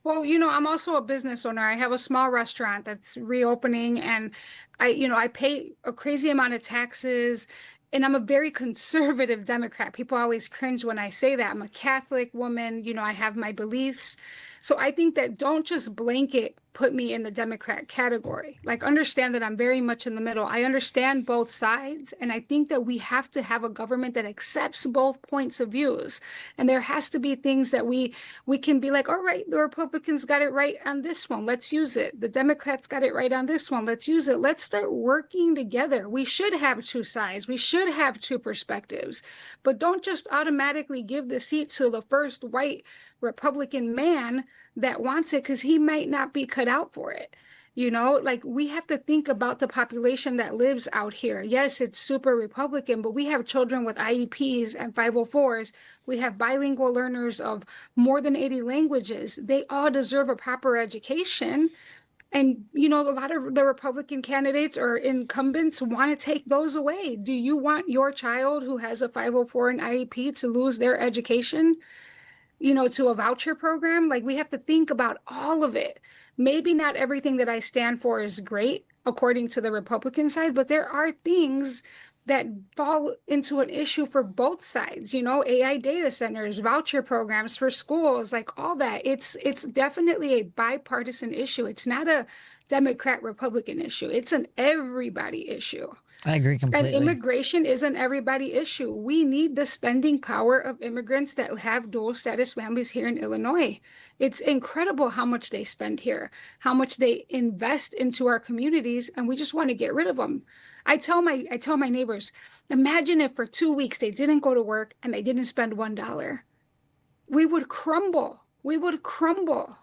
Well, I'm also a business owner. I have a small restaurant that's reopening, and I pay a crazy amount of taxes, and I'm a very conservative Democrat. People always cringe when I say that. I'm a Catholic woman, I have my beliefs. So I think that don't just blanket put me in the Democrat category. Like, understand that I'm very much in the middle. I understand both sides, and I think that we have to have a government that accepts both points of views. And there has to be things that we can be like, all right, the Republicans got it right on this one. Let's use it. The Democrats got it right on this one. Let's use it. Let's start working together. We should have two sides. We should have two perspectives. But don't just automatically give the seat to the first white Republican man that wants it, because he might not be cut out for it. Like, we have to think about the population that lives out here. Yes, it's super Republican, but we have children with IEPs and 504s. We have bilingual learners of more than 80 languages. They all deserve a proper education. And, a lot of the Republican candidates or incumbents want to take those away. Do you want your child who has a 504 and IEP to lose their education? To a voucher program? Like, we have to think about all of it. Maybe not everything that I stand for is great, according to the Republican side, but there are things that fall into an issue for both sides, AI data centers, voucher programs for schools, like all that. It's definitely a bipartisan issue. It's not a Democrat-Republican issue. It's an everybody issue. I agree completely. And immigration is an everybody issue. We need the spending power of immigrants that have dual status families here in Illinois. It's incredible how much they spend here, how much they invest into our communities, and we just want to get rid of them. I tell my neighbors, imagine if for 2 weeks they didn't go to work and they didn't spend $1. We would crumble. We would crumble.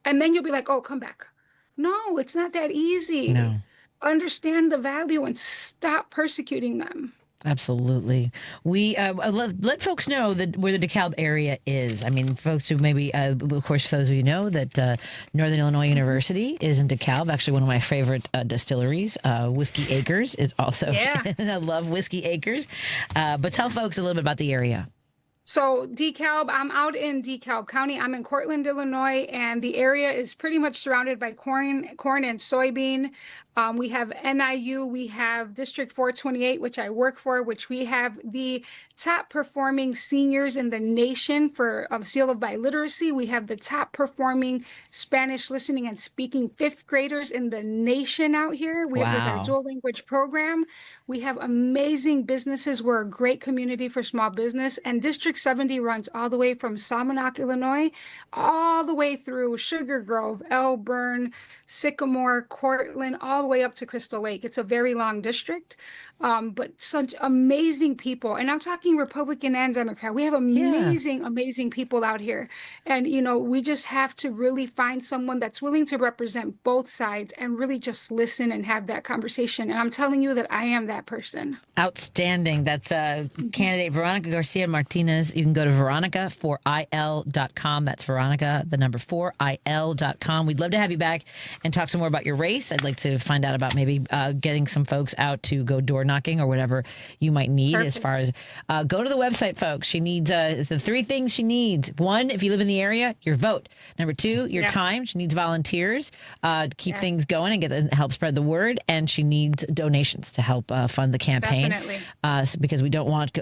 And then you'll be like, oh, come back. No, it's not that easy. No. Understand the value and stop persecuting them. Absolutely. We let folks know that where the DeKalb area is. I mean, folks who maybe, of course, those of you know that Northern Illinois University is in DeKalb. Actually, one of my favorite distilleries, Whiskey Acres, is also. Yeah. I love Whiskey Acres. But tell folks a little bit about the area. So DeKalb, I'm out in DeKalb County. I'm in Cortland, Illinois, and the area is pretty much surrounded by corn and soybean. We have NIU, we have District 428, which I work for, which we have the top performing seniors in the nation for Seal of Biliteracy. We have the top performing Spanish listening and speaking fifth graders in the nation out here. We have with our dual language program. We have amazing businesses. We're a great community for small business. And District 70 runs all the way from Salmonock, Illinois, all the way through Sugar Grove, Elburn, Sycamore, Cortland, all the way up to Crystal Lake. It's a very long district, but such amazing people. And I'm talking Republican and Democrat. We have amazing people out here. And, we just have to really find someone that's willing to represent both sides and really just listen and have that conversation. And I'm telling you that I am that person. Outstanding. That's candidate Veronica Garcia Martinez. You can go to veronica4il.com. That's Veronica, the number 4il.com. We'd love to have you back and talk some more about your race. I'd like to find out about maybe getting some folks out to go door knocking or whatever you might need. Perfect. As far as go to the website, folks. She needs the three things she needs. One, if you live in the area, your vote. Number two, your time. She needs volunteers to keep things going and help spread the word. And she needs donations to help fund the campaign. Definitely. Because we don't want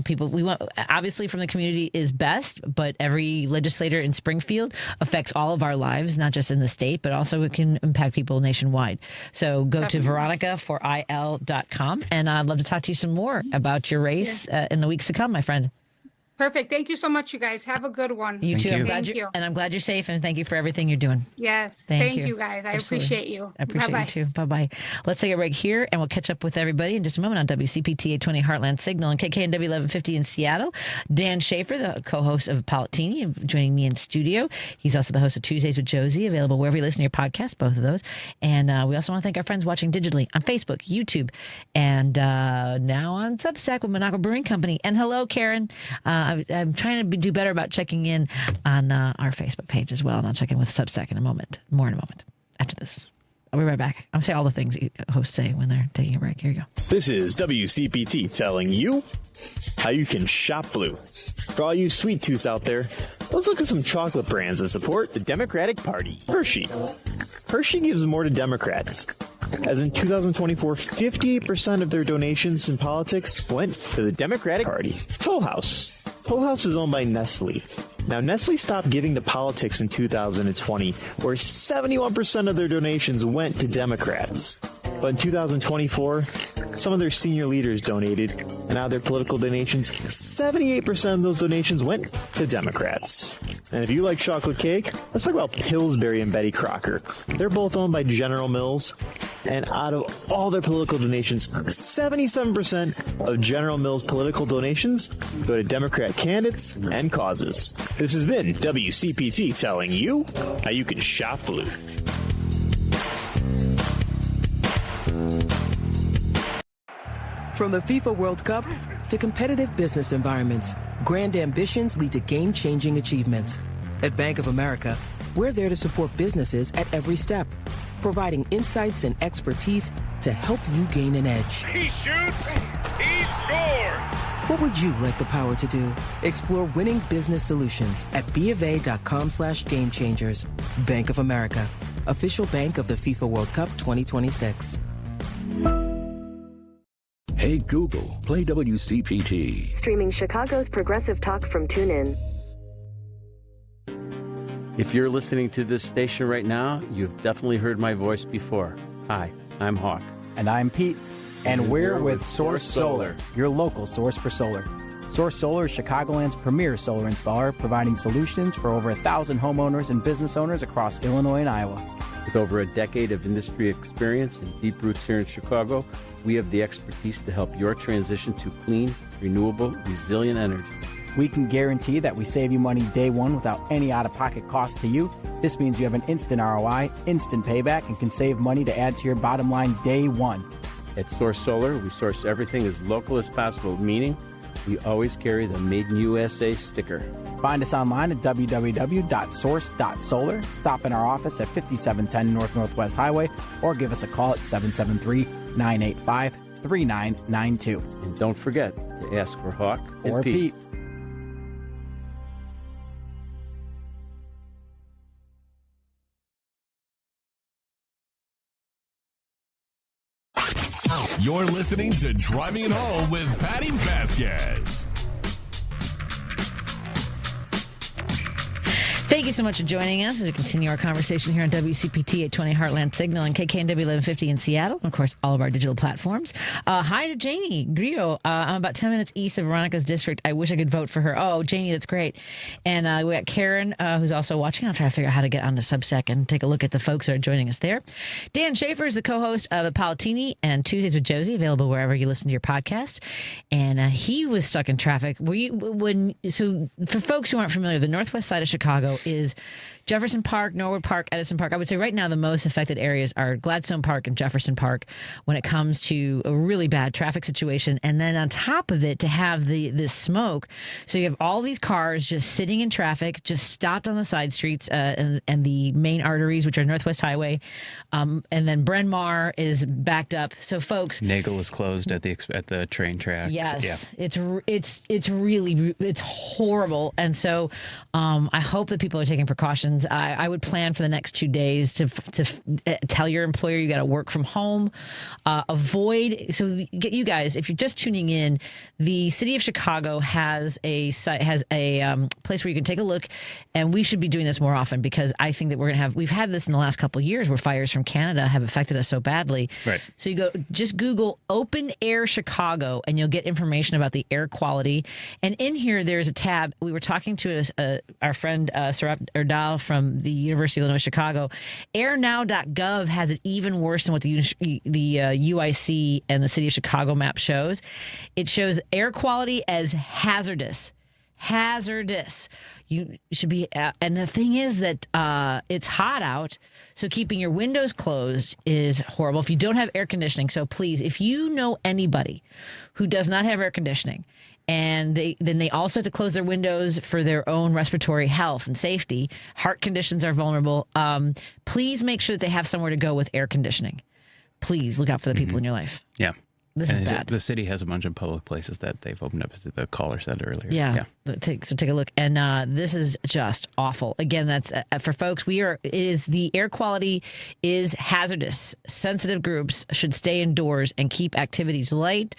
people. We want, obviously, from the community is best, but every legislator in Springfield affects all of our lives, not just in the state, but also it can impact people nationwide. So go to veronica4il.com, and I'd love to talk to you some more about your race in the weeks to come, my friend. Perfect. Thank you so much, you guys. Have a good one. You too. Thank you. And I'm glad you're safe, and thank you for everything you're doing. Yes. Thank you, guys. I appreciate you. I appreciate you too. Bye-bye. Let's take a break here, and we'll catch up with everybody in just a moment on WCPT 820 Heartland Signal and KKNW 1150 in Seattle. Dan Schaefer, the co-host of Politini, joining me in studio. He's also the host of Tuesdays with Josie, available wherever you listen to your podcast, both of those. And we also want to thank our friends watching digitally on Facebook, YouTube, and now on Substack with Minocqua Brewing Company. And hello, Karen. I'm trying to do better about checking in on our Facebook page as well, and I'll check in with Substack in a moment. More in a moment after this. I'll be right back. I'm going to say all the things hosts say when they're taking a break. Here you go. This is WCPT telling you how you can shop blue. For all you sweet tooths out there, let's look at some chocolate brands that support the Democratic Party. Hershey. Hershey gives more to Democrats. As in 2024, 58% of their donations in politics went to the Democratic Party. Toll House. Toll House is owned by Nestle. Now, Nestle stopped giving to politics in 2020, where 71% of their donations went to Democrats. But in 2024, some of their senior leaders donated, and out of their political donations, 78% of those donations went to Democrats. And if you like chocolate cake, let's talk about Pillsbury and Betty Crocker. They're both owned by General Mills, and out of all their political donations, 77% of General Mills' political donations go to Democrat candidates and causes. This has been WCPT telling you how you can shop blue. From the FIFA World Cup to competitive business environments, grand ambitions lead to game-changing achievements. At Bank of America, we're there to support businesses at every step, providing insights and expertise to help you gain an edge. He shoots, he scores! What would you like the power to do? Explore winning business solutions at BofA.com/gamechangers. Bank of America, official bank of the FIFA World Cup 2026. Hey Google, play WCPT. Streaming Chicago's progressive talk from TuneIn. If you're listening to this station right now, you've definitely heard my voice before. Hi, I'm Hawk. And I'm Pete. And we're with Source Solar, your local source for solar. Source Solar is Chicagoland's premier solar installer, providing solutions for over 1,000 homeowners and business owners across Illinois and Iowa. With over a decade of industry experience and deep roots here in Chicago, we have the expertise to help your transition to clean, renewable, resilient energy. We can guarantee that we save you money day one without any out-of-pocket cost to you. This means you have an instant ROI, instant payback, and can save money to add to your bottom line day one. At Source Solar, we source everything as local as possible, meaning we always carry the Made in USA sticker. Find us online at www.source.solar. Stop in our office at 5710 North Northwest Highway or give us a call at 773-985-3992. And don't forget to ask for Hawk or Pete. You're listening to Driving It Home with Patti Vasquez. Thank you so much for joining us as we continue our conversation here on WCPT 820 Heartland Signal and KKNW 1150 in Seattle. And of course, all of our digital platforms. Hi to Janie Grillo. I'm about 10 minutes east of Veronica's district. I wish I could vote for her. Oh, Janie, that's great. And we got Karen, who's also watching. I'll try to figure out how to get onto Substack and take a look at the folks that are joining us there. Dan Schaefer is the co-host of the Palatini and Tuesdays with Josie, available wherever you listen to your podcast. And he was stuck in traffic. So for folks who aren't familiar, the northwest side of Chicago is Jefferson Park, Norwood Park, Edison Park. I would say right now the most affected areas are Gladstone Park and Jefferson Park when it comes to a really bad traffic situation. And then on top of it, to have this smoke. So you have all these cars just sitting in traffic, just stopped on the side streets and the main arteries, which are Northwest Highway. And then Bryn Mawr is backed up. So folks, Nagel is closed at the train tracks. Yes, yeah. It's horrible. And so I hope that people are taking precautions. I would plan for the next 2 days to tell your employer you got to work from home. So you guys, if you're just tuning in, the city of Chicago has a place where you can take a look, and we should be doing this more often because I think that we've had this in the last couple of years where fires from Canada have affected us so badly. Right. So just Google Open Air Chicago and you'll get information about the air quality. And in here, there's a tab. We were talking to our friend Sarat Erdal from the University of Illinois Chicago. Airnow.gov has it even worse than what the UIC and the city of Chicago map shows. It shows air quality as hazardous. You should be, and the thing is that it's hot out, so keeping your windows closed is horrible if you don't have air conditioning. So please, if you know anybody who does not have air conditioning And they also have to close their windows for their own respiratory health and safety. Heart conditions are vulnerable. Please make sure that they have somewhere to go with air conditioning. Please look out for the people in your life. Yeah. This is bad. The city has a bunch of public places that they've opened up, as the caller said earlier. Yeah. So take a look. And this is just awful. Again, that's for folks. The air quality is hazardous. Sensitive groups should stay indoors and keep activities light.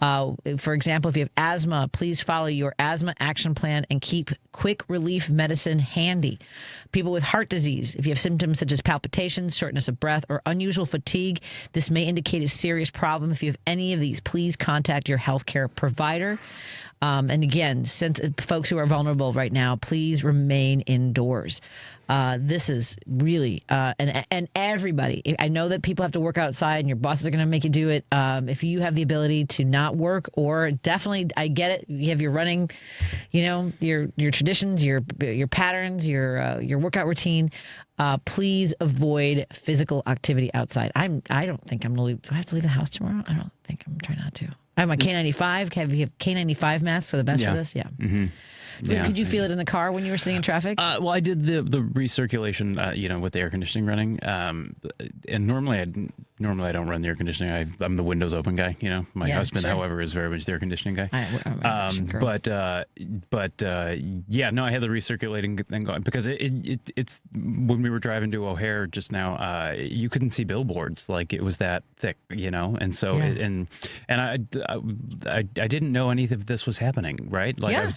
For example, if you have asthma, please follow your asthma action plan and keep quick relief medicine handy. People with heart disease, if you have symptoms such as palpitations, shortness of breath, or unusual fatigue, this may indicate a serious problem. If you have any of these, please contact your healthcare provider. And again, since folks who are vulnerable right now, please remain indoors. This is really, and everybody, I know that people have to work outside and your bosses are going to make you do it. If you have the ability to not work, or definitely, I get it. You have your running, your traditions, your patterns, your workout routine. Please avoid physical activity outside. I don't think I'm going to leave. Do I have to leave the house tomorrow? I don't think I'm trying not to. I have my K95. You have K95 masks, so the best for this? Yeah. Mm-hmm. Yeah. Could you feel it in the car when you were sitting in traffic? Well, I did the recirculation, with the air conditioning running. And normally I don't run the air conditioning. I'm the windows open guy. My husband, however, is very much the air conditioning guy. I had the recirculating thing going because it's when we were driving to O'Hare just now. You couldn't see billboards, like it was that thick, and so I didn't know any of this was happening, right? Like I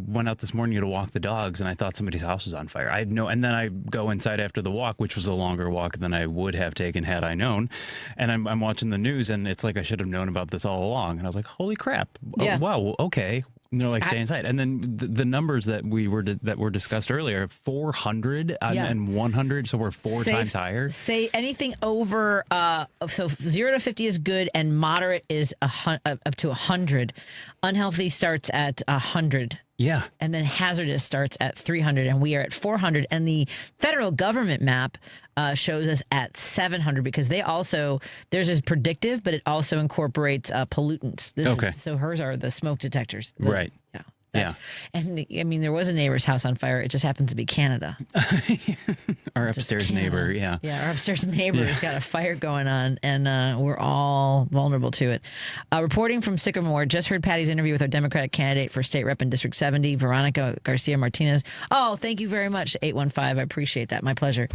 went out this morning to walk the dogs, and I thought somebody's house was on fire. And then I go inside after the walk, which was a longer walk than I would have taken had I known. And I'm watching the news, and it's like I should have known about this all along. And I was like, holy crap! Oh, wow, okay. And they're like, stay inside. And then the numbers that were discussed earlier, 400 and 100, so we're four times higher. Say anything over, so 0 to 50 is good, and moderate is up to 100. Unhealthy starts at 100. Yeah. And then hazardous starts at 300, and we are at 400. And the federal government map shows us at 700 because theirs is predictive, but it also incorporates pollutants. So hers are the smoke detectors. Right. Yeah. And I mean, there was a neighbor's house on fire. It just happens to be Canada. Our upstairs neighbor. Yeah. Yeah. Our upstairs neighbor's got a fire going on, and we're all vulnerable to it. Reporting from Sycamore, just heard Patti's interview with our Democratic candidate for state rep in District 70, Veronica Garcia Martinez. Oh, thank you very much, 815. I appreciate that. My pleasure.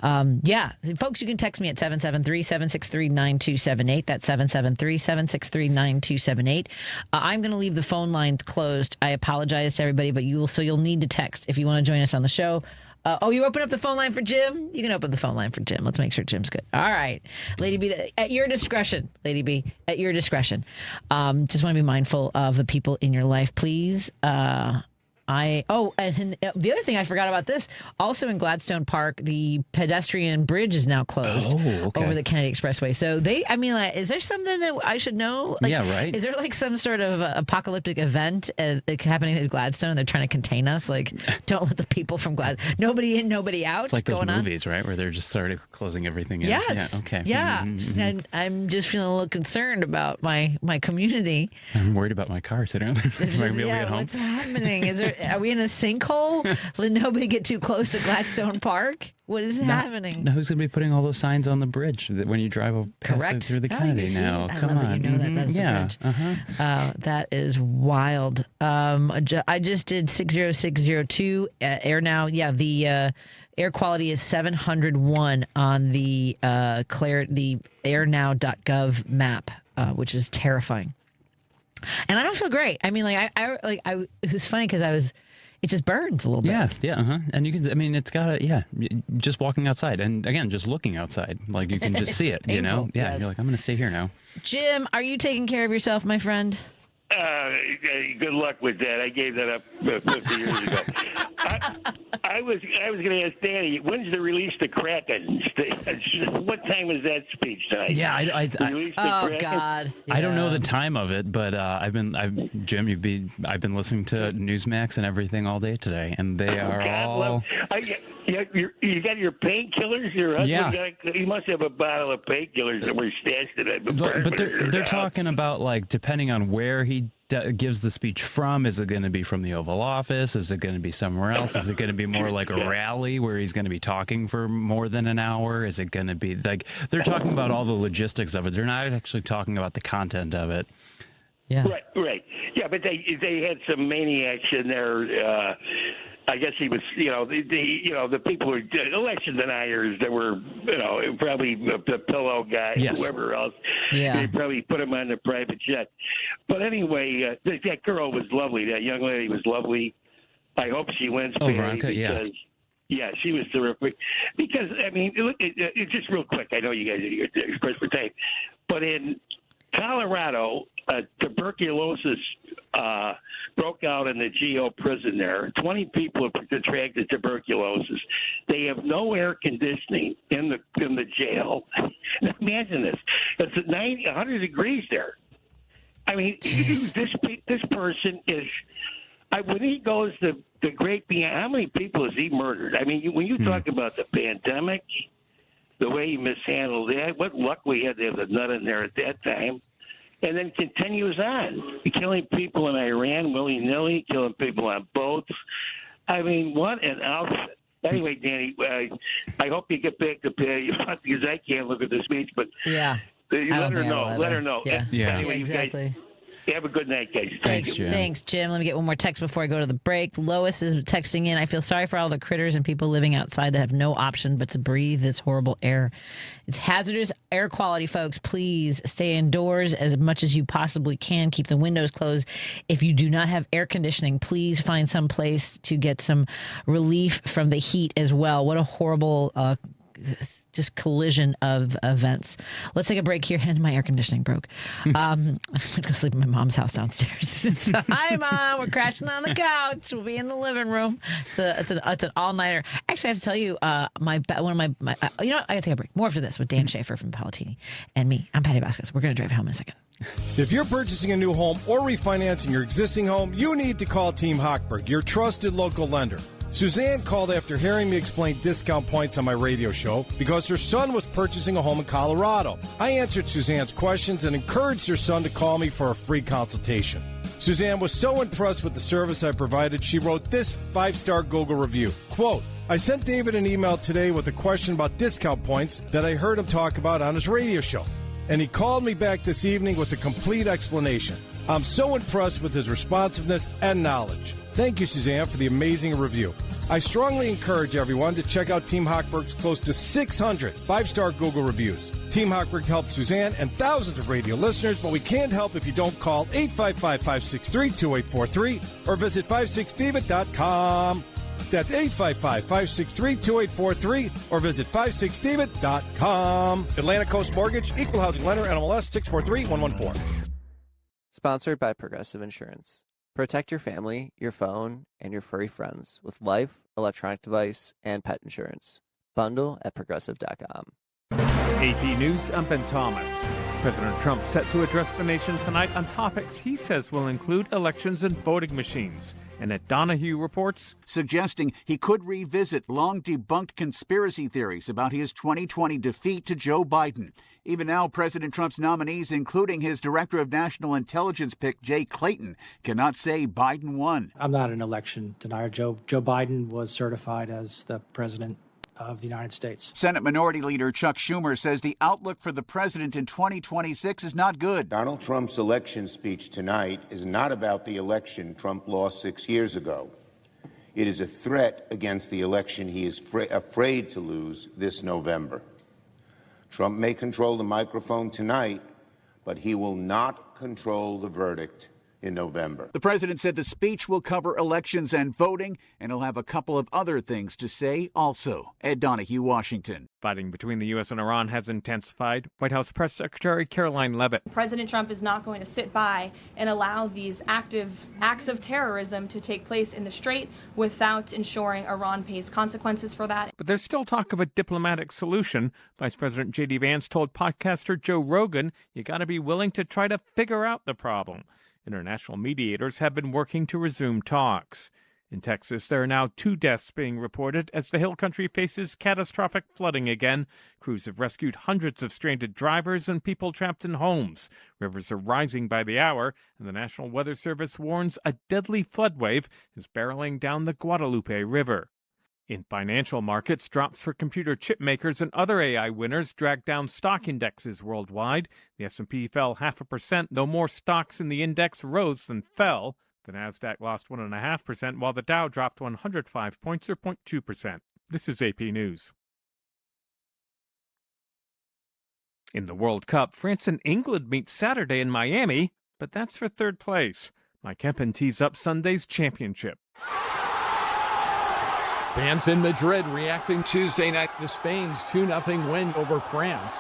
Folks, you can text me at 773-763-9278. That's 773-763-9278. I'm going to leave the phone lines closed. I apologize to everybody, but you'll need to text if you want to join us on the show. You open up the phone line for Jim? You can open the phone line for Jim. Let's make sure Jim's good. All right. Lady B, at your discretion. Lady B, at your discretion. Just want to be mindful of the people in your life, please. And the other thing I forgot about this, also in Gladstone Park, the pedestrian bridge is now closed over the Kennedy Expressway. So is there something that I should know? Right. Is there some sort of apocalyptic event happening at Gladstone and they're trying to contain us? Like, don't let the people from Gladstone, nobody in, nobody out. It's like those movies, right? Where they're just sort of closing everything in. Yes. Yeah. Okay. Yeah. Mm-hmm. And I'm just feeling a little concerned about my community. I'm worried about my car sitting there. What's happening? Are we in a sinkhole? Let nobody get too close to Gladstone Park? What is happening? Now, who's going to be putting all those signs on the bridge when you drive through the Kennedy now? Come on. You know that's the bridge. Uh-huh. That is wild. I just did 60602 air now. Yeah, the air quality is 701 on the airnow.gov map, which is terrifying. And I don't feel great. I mean, it was funny because it just burns a little bit. Yeah. And you can, it's got just walking outside. And again, just looking outside, like you can just see it, painful. Yeah. Yes. You're like, I'm going to stay here now. Jim, are you taking care of yourself, my friend? Good luck with that. I gave that up 50 years ago. I was going to ask Danny, when's the release to Kraken? What time was that speech tonight? Yeah, God! Yeah. I don't know the time of it, but I've been listening to Newsmax and everything all day today, and they are all. You got your painkillers. Your husband he must have a bottle of painkillers that were stashed in it. But they're talking about, like, depending on where he gives the speech from? Is it going to be from the Oval Office? Is it going to be somewhere else? Is it going to be more like a rally where he's going to be talking for more than an hour? Is it going to be like they're talking about all the logistics of it? They're not actually talking about the content of it. Yeah. Right. Yeah, but they had some maniacs in there. I guess he was, the people who were election deniers that were, probably the pillow guy, whoever else. Yeah. They probably put him on the private jet. But anyway, that girl was lovely. That young lady was lovely. I hope she wins. Veronica, because, yeah, she was terrific. Because, I mean, it's just real quick. I know you guys are expressed for time. But in Colorado, tuberculosis broke out in the GO prison there. 20 people have contracted tuberculosis. They have no air conditioning in the jail. Imagine this. It's 100 degrees there. I mean, this person is. When he goes to the great beyond, how many people has he murdered? I mean, when you talk about the pandemic, the way he mishandled that, what luck we had to have the nut in there at that time. And then continues on, killing people in Iran willy-nilly, killing people on boats. I mean, what an outfit. Anyway, Danny, I hope you get back to Patti because I can't look at the speech, but let her know. Let her know. Yeah, anyway, exactly. Have a good night, guys. Thanks, Jim. Thanks, Jim. Let me get one more text before I go to the break. Lois is texting in. I feel sorry for all the critters and people living outside that have no option but to breathe this horrible air. It's hazardous air quality, folks. Please stay indoors as much as you possibly can. Keep the windows closed. If you do not have air conditioning, please find some place to get some relief from the heat as well. What a horrible just collision of events. Let's take a break here. And my air conditioning broke. I'm going to go sleep in my mom's house downstairs. Hi, Mom. We're crashing on the couch. We'll be in the living room. It's an all-nighter. Actually, I have to tell you, I got to take a break. More after this with Dan Schaefer from Palatini and me. I'm Patti Vasquez. We're going to drive home in a second. If you're purchasing a new home or refinancing your existing home, you need to call Team Hochberg, your trusted local lender. Suzanne called after hearing me explain discount points on my radio show because her son was purchasing a home in Colorado. I answered Suzanne's questions and encouraged her son to call me for a free consultation. Suzanne was so impressed with the service I provided, she wrote this 5-star Google review. Quote, I sent David an email today with a question about discount points that I heard him talk about on his radio show. And he called me back this evening with a complete explanation. I'm so impressed with his responsiveness and knowledge. Thank you, Suzanne, for the amazing review. I strongly encourage everyone to check out Team Hochberg's close to 600 5-star Google reviews. Team Hochberg helps Suzanne and thousands of radio listeners, but we can't help if you don't call 855-563-2843 or visit 56david.com. That's 855-563-2843 or visit 56david.com. Atlantic Coast Mortgage, Equal Housing Lender, NMLS 643114. Sponsored by Progressive Insurance. Protect your family, your phone, and your furry friends with life, electronic device, and pet insurance. Bundle at Progressive.com. AP News, I'm Ben Thomas. President Trump set to address the nation tonight on topics he says will include elections and voting machines. And Ed Donahue reports, suggesting he could revisit long-debunked conspiracy theories about his 2020 defeat to Joe Biden. Even now, President Trump's nominees, including his Director of National Intelligence pick, Jay Clayton, cannot say Biden won. I'm not an election denier. Joe Biden was certified as the president of the United States. Senate Minority Leader Chuck Schumer says the outlook for the president in 2026 is not good. Donald Trump's election speech tonight is not about the election Trump lost 6 years ago. It is a threat against the election he is afraid to lose this November. Trump may control the microphone tonight, but he will not control the verdict in November. The president said the speech will cover elections and voting, and he'll have a couple of other things to say also. Ed Donahue, Washington. Fighting between the U.S. and Iran has intensified. White House Press Secretary Caroline Leavitt. President Trump is not going to sit by and allow these active acts of terrorism to take place in the Strait without ensuring Iran pays consequences for that. But there's still talk of a diplomatic solution. Vice President J.D. Vance told podcaster Joe Rogan, you got to be willing to try to figure out the problem. International mediators have been working to resume talks. In Texas, there are now 2 deaths being reported as the Hill Country faces catastrophic flooding again. Crews have rescued hundreds of stranded drivers and people trapped in homes. Rivers are rising by the hour, and the National Weather Service warns a deadly flood wave is barreling down the Guadalupe River. In financial markets, drops for computer chip makers and other AI winners dragged down stock indexes worldwide. The S&P fell 0.5%, though more stocks in the index rose than fell. The Nasdaq lost 1.5%, while the Dow dropped 105 points, or 0.2%. This is AP News. In the World Cup, France and England meet Saturday in Miami, but that's for third place. Mike Hempen tees up Sunday's championship. Fans in Madrid reacting Tuesday night to Spain's 2-0 win over France.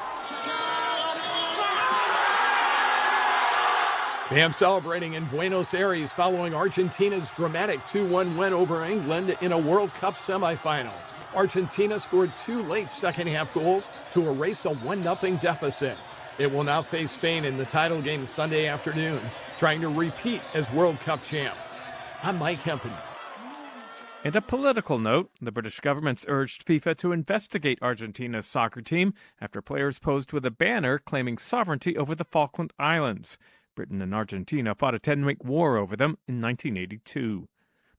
Fans celebrating in Buenos Aires following Argentina's dramatic 2-1 win over England in a World Cup semifinal. Argentina scored 2 late second-half goals to erase a 1-0 deficit. It will now face Spain in the title game Sunday afternoon, trying to repeat as World Cup champs. I'm Mike Hempen. And a political note, the British government's urged FIFA to investigate Argentina's soccer team after players posed with a banner claiming sovereignty over the Falkland Islands. Britain and Argentina fought a 10-week war over them in 1982.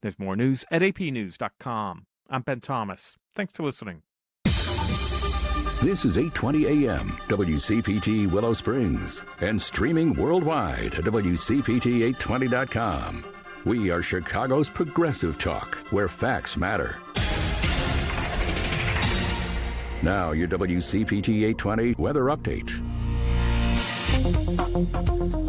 There's more news at apnews.com. I'm Ben Thomas. Thanks for listening. This is 820 AM, WCPT Willow Springs, and streaming worldwide at WCPT820.com. We are Chicago's progressive talk, where facts matter. Now, your WCPT 820 weather update.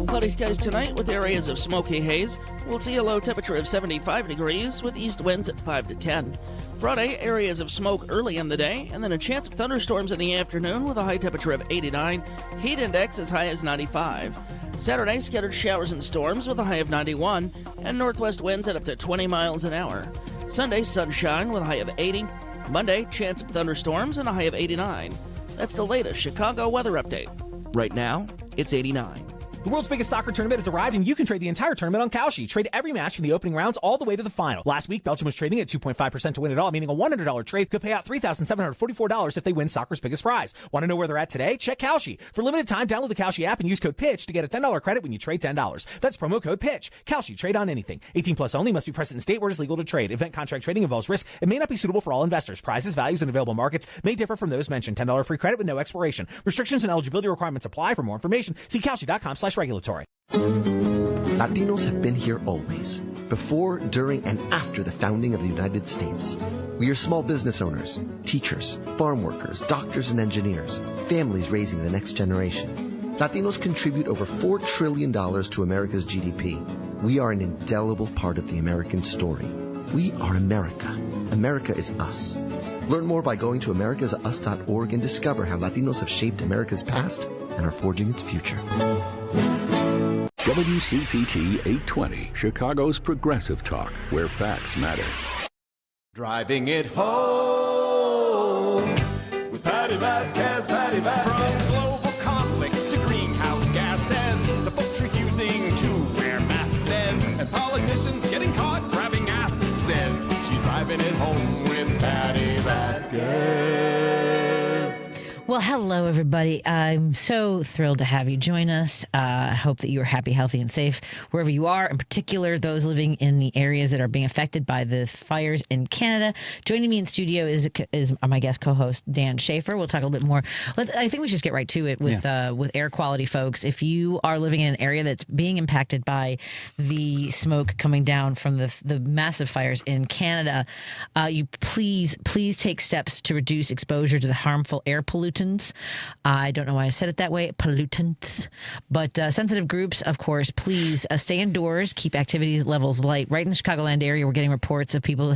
Cloudy skies tonight with areas of smoky haze. We'll see a low temperature of 75 degrees with east winds at 5 to 10. Friday, areas of smoke early in the day, and then a chance of thunderstorms in the afternoon with a high temperature of 89. Heat index as high as 95. Saturday, scattered showers and storms with a high of 91, and northwest winds at up to 20 miles an hour. Sunday, sunshine with a high of 80. Monday, chance of thunderstorms and a high of 89. That's the latest Chicago weather update. Right now, it's 89. The world's biggest soccer tournament has arrived, and you can trade the entire tournament on Kalshi. Trade every match from the opening rounds all the way to the final. Last week, Belgium was trading at 2.5% to win it all, meaning a $100 trade could pay out $3,744 if they win soccer's biggest prize. Want to know where they're at today? Check Kalshi. For limited time, download the Kalshi app and use code PITCH to get a $10 credit when you trade $10. That's promo code PITCH. Kalshi. Trade on anything. 18 plus only. Must be present in state where it is legal to trade. Event contract trading involves risk. It may not be suitable for all investors. Prizes, values, and available markets may differ from those mentioned. $10 free credit with no expiration. Restrictions and eligibility requirements apply. For more information, see Kalshi.com/regulatory. Latinos have been here always, before, during, and after the founding of the United States. We are small business owners, teachers, farm workers, doctors and engineers, families raising the next generation. Latinos contribute over $4 trillion to America's GDP. We are an indelible part of the American story. We are America. America is us. Learn more by going to americasus.org and discover how Latinos have shaped America's past and are forging its future. WCPT 820, Chicago's progressive talk, where facts matter. Driving it home with Patti Vasquez, Patti Vasquez. From global conflicts to greenhouse gases, the folks refusing to wear masks says, and politicians getting caught grabbing ass says, she's driving it home with Patti Vasquez. Well, hello, everybody. I'm so thrilled to have you join us. I hope that you are happy, healthy, and safe wherever you are, in particular those living in the areas that are being affected by the fires in Canada. Joining me in studio is my guest co-host, Dan Schaefer. We'll talk a little bit more. I think we should just get right to it with air quality, folks. If you are living in an area that's being impacted by the smoke coming down from the massive fires in Canada, you please take steps to reduce exposure to the harmful air pollutants. I don't know why I said it that way, pollutants. But sensitive groups, of course, please stay indoors, keep activity levels light. Right in the Chicagoland area, we're getting reports of people,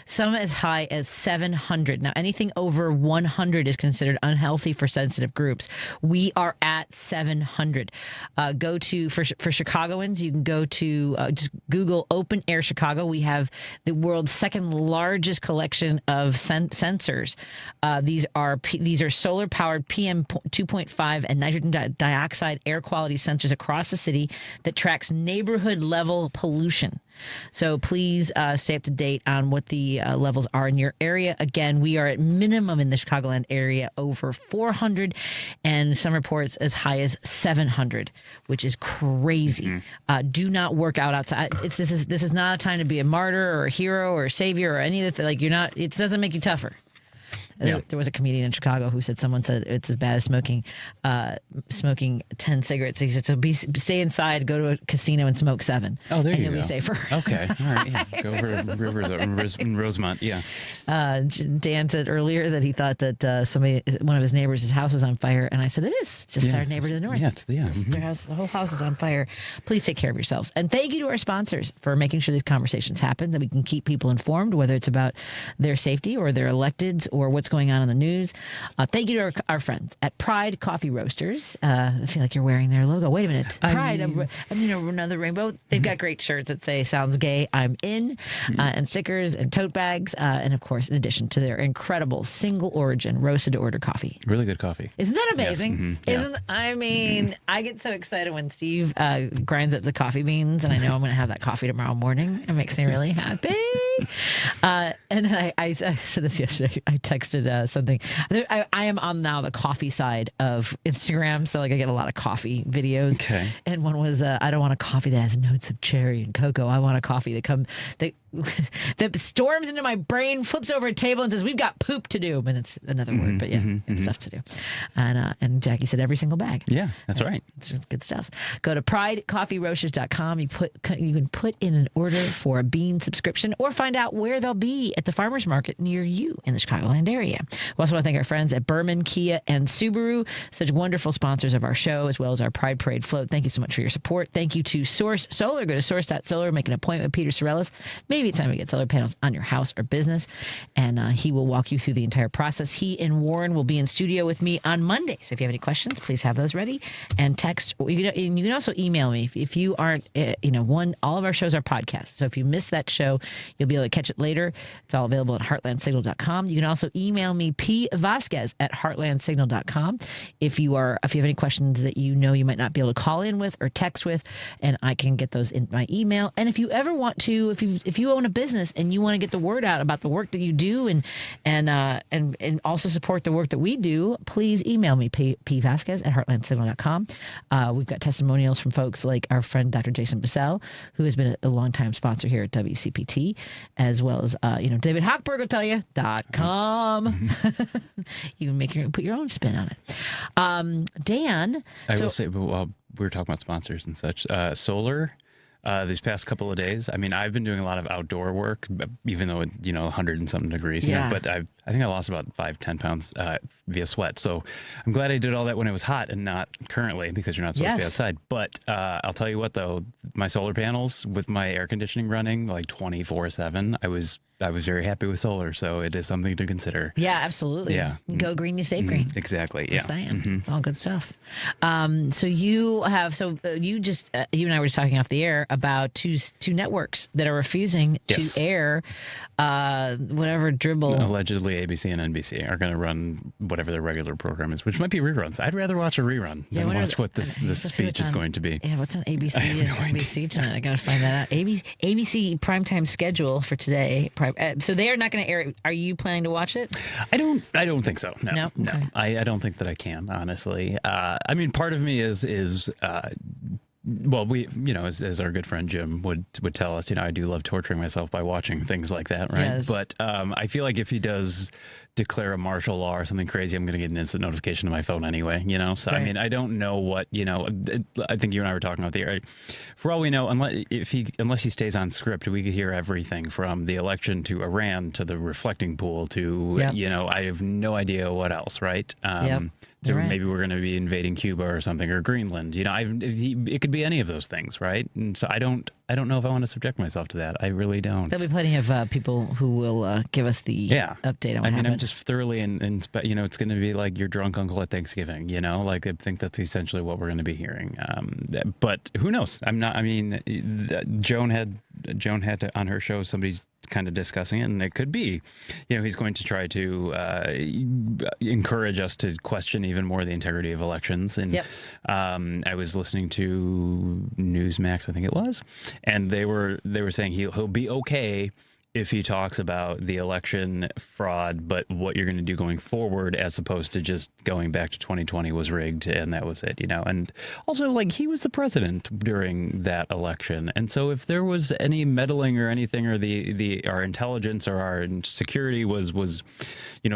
some as high as 700. Now, anything over 100 is considered unhealthy for sensitive groups. We are at 700. For Chicagoans, you can go to just Google Open Air Chicago. We have the world's second largest collection of sensors. These are their solar-powered PM 2.5 and nitrogen dioxide air quality sensors across the city that tracks neighborhood-level pollution. So please stay up to date on what the levels are in your area. Again, we are at minimum in the Chicagoland area over 400, and some reports as high as 700, which is crazy. Do not work out outside. This is not a time to be a martyr or a hero or a savior or any of the like. You're not. It doesn't make you tougher. Yeah. There was a comedian in Chicago who said someone said it's as bad as smoking 10 cigarettes. He said, so stay inside, go to a casino and smoke 7. Oh, there and you you'll go. be safer. Okay. All right. Yeah. Go over in Rosemont. Yeah. Dan said earlier that he thought that one of his neighbors' house was on fire. And I said, it is. It's just our neighbor to the north. Yeah. Their house, the whole house is on fire. Please take care of yourselves. And thank you to our sponsors for making sure these conversations happen, that we can keep people informed, whether it's about their safety or their electeds or what's going on in the news. Thank you to our friends at Pride Coffee Roasters. I feel like you're wearing their logo. Wait a minute. Pride, another rainbow. They've got great shirts that say, sounds gay, I'm in, and stickers and tote bags. And of course, in addition to their incredible single origin roasted to order coffee. Really good coffee. Isn't that amazing? Yes. I get so excited when Steve grinds up the coffee beans, and I know I'm going to have that coffee tomorrow morning. It makes me really happy. And I said this yesterday. I texted something. I am on now the coffee side of Instagram, so like I get a lot of coffee videos. Okay. And one was I don't want a coffee that has notes of cherry and cocoa. I want a coffee that storms into my brain, flips over a table, and says, "We've got poop to do." And it's another word, but it's stuff to do. And Jackie said every single bag. Yeah, that's right. It's just good stuff. Go to pridecoffeeroasters.com. You can put in an order for a bean subscription, or find out where they'll be at the farmers market near you in the Chicagoland area. We also want to thank our friends at Berman, Kia, and Subaru, such wonderful sponsors of our show, as well as our Pride Parade float. Thank you so much for your support. Thank you to Source Solar. Go to source.solar, make an appointment with Peter Sorellis. Maybe it's time to get solar panels on your house or business, and he will walk you through the entire process. He and Warren will be in studio with me on Monday, so if you have any questions, please have those ready and text. You can also email me if you aren't, all of our shows are podcasts, so if you missed that show, you'll be able to catch it later. It's all available at heartlandsignal.com. You can also email me, Vasquez at heartlandsignal.com, if you have any questions that you might not be able to call in with or text with, and I can get those in my email. And if you ever want to, if you own a business and you want to get the word out about the work that you do and also support the work that we do, please email me, Vasquez at heartlandsignal.com. We've got testimonials from folks like our friend Dr. Jason Bissell, who has been a longtime sponsor here at WCPT, as well as David Hochberg will tell you .com. You can put your own spin on it. Dan, I will say, while we were talking about sponsors and such, solar. These past couple of days, I mean, I've been doing a lot of outdoor work, even though it's 100 and something degrees. Yeah. But I think I lost about 5-10 pounds via sweat. So I'm glad I did all that when it was hot and not currently, because you're not supposed to be outside. But I'll tell you what, though, my solar panels with my air conditioning running like 24/7, I was very happy with solar, so it is something to consider. Yeah, absolutely. Yeah. Go green, you save green. Exactly. Yeah. All good stuff. So you and I were just talking off the air about two networks that are refusing to air whatever dribble. Allegedly, ABC and NBC are going to run whatever their regular program is, which might be reruns. I'd rather watch a rerun than watch what this speech is going to be. Yeah, what's on ABC and NBC tonight? I got to find that out. ABC primetime schedule for today. So they are not going to air it. Are you planning to watch it? I don't think so. No. Okay. I don't think that I can, honestly. I mean, part of me is well, we, as our good friend Jim would tell us, I do love torturing myself by watching things like that, right? Yes. But I feel like if he does declare a martial law or something crazy, I'm going to get an instant notification to my phone anyway, So, right. I mean, I don't know what, I think you and I were talking about the air. For all we know, unless he stays on script, we could hear everything from the election to Iran to the reflecting pool to, I have no idea what else, right? So maybe we're going to be invading Cuba or something, or Greenland. It could be any of those things, right? And so I don't know if I want to subject myself to that. I really don't. There'll be plenty of people who will give us the update on what happened. I'm just thoroughly it's going to be like your drunk uncle at Thanksgiving. Like I think that's essentially what we're going to be hearing. But who knows? Joan had Joan had on her show, somebody's kind of discussing it, and it could be, he's going to try to encourage us to question even more the integrity of elections. And I was listening to Newsmax, I think it was, and they were saying he'll be okay if he talks about the election fraud, but what you're going to do going forward, as opposed to just going back to 2020 was rigged and that was it, And also, like, he was the president during that election, and so if there was any meddling or anything, or our intelligence or our security was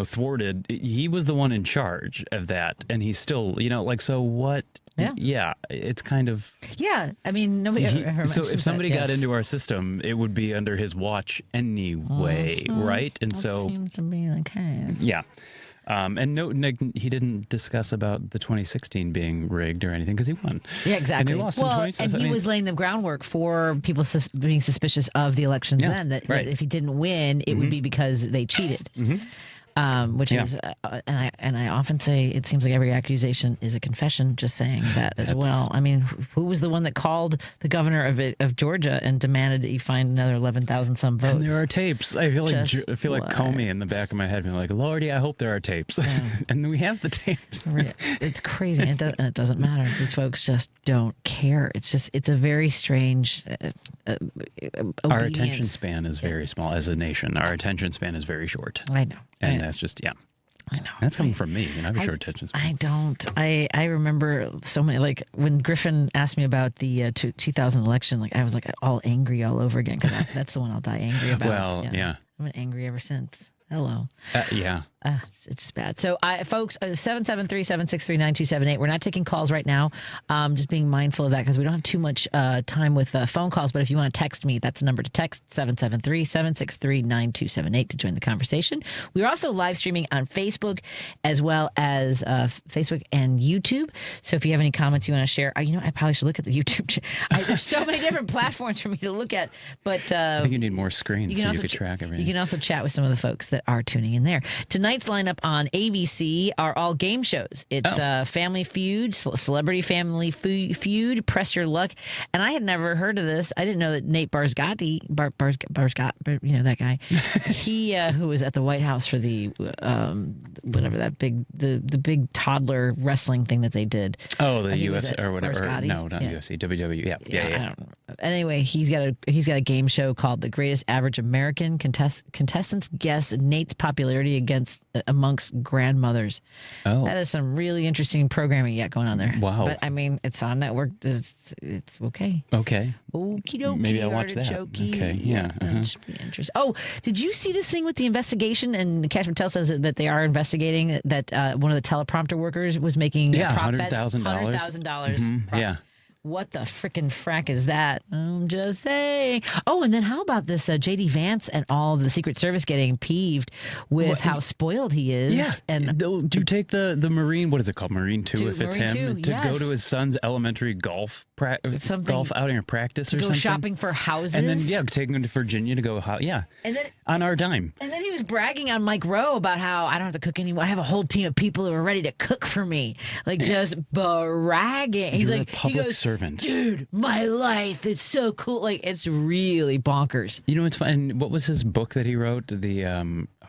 thwarted, he was the one in charge of that, and he's still, so what? Yeah, it's kind of... Yeah, I mean, nobody ever so if somebody got into our system, it would be under his watch anyway, right? And so... seems to be the case. Yeah. And he didn't discuss about the 2016 being rigged or anything, because he won. Yeah, exactly. And he lost in 2016. And he was laying the groundwork for people being suspicious of the elections then, that if he didn't win, it would be because they cheated. Which is, and I often say, it seems like every accusation is a confession. Just saying that as well. I mean, who was the one that called the governor of Georgia and demanded that he find another 11,000 some votes? And there are tapes. I feel like Comey in the back of my head, being like, "Lordy, I hope there are tapes." And we have the tapes. It's crazy, and it doesn't matter. These folks just don't care. It's a very strange. Our attention span is very small as a nation. Our attention span is very short. I know. And that's just, I know. That's coming from me. I have a short attention span. I don't. I remember so many, like when Griffin asked me about the 2000 election, like I was like all angry all over again, because that's the one I'll die angry about. Well, yeah. I've been angry ever since. Hello. It's just bad. So, folks, 773-763-9278. We're not taking calls right now. Just being mindful of that, because we don't have too much time with phone calls. But if you want to text me, that's the number to text, 773-763-9278, to join the conversation. We are also live streaming on Facebook, as well as Facebook and YouTube. So if you have any comments you want to share, I probably should look at the YouTube. There's so many different platforms for me to look at. But I think you need more screens so you could track everything. You can also chat with some of the folks that are tuning in there. Tonight's lineup on ABC are all game shows. It's Family Feud, Celebrity Family Feud, Press Your Luck. And I had never heard of this. I didn't know that Nate Barsgatti, that guy, he who was at the White House for the whatever that the big toddler wrestling thing that they did. Oh, the UFC or whatever. Barsgatti. No, not UFC. WWE. Yeah. I don't know. Anyway, he's got a game show called The Greatest Average American. Contestants guess Nate's popularity amongst grandmothers. Oh, that is some really interesting programming yet going on there. Wow. But I mean, it's on network. It's okay. Okay. Okie dokie. Maybe I'll watch that. Okay. Yeah. That should be interesting. Oh, did you see this thing with the investigation? And Catherine Tell says that they are investigating that one of the teleprompter workers was making $100,000. $100,000. Yeah. What the frickin' frack is that? I'm just saying. Oh, and then how about this J.D. Vance and all the Secret Service getting peeved with how spoiled he is? Yeah. And do you take the Marine, what is it called? Marine 2, if it's him, to go to his son's elementary golf outing or practice or something? Go shopping for houses? And then, taking him to Virginia to go, and then, on our dime. And then he was bragging on Mike Rowe about how I don't have to cook anymore. I have a whole team of people who are ready to cook for me. Like, just bragging. He's You're like, a public servant. Dude, my life, it's so cool. Like, it's really bonkers. It's fun. And what was his book that he wrote? The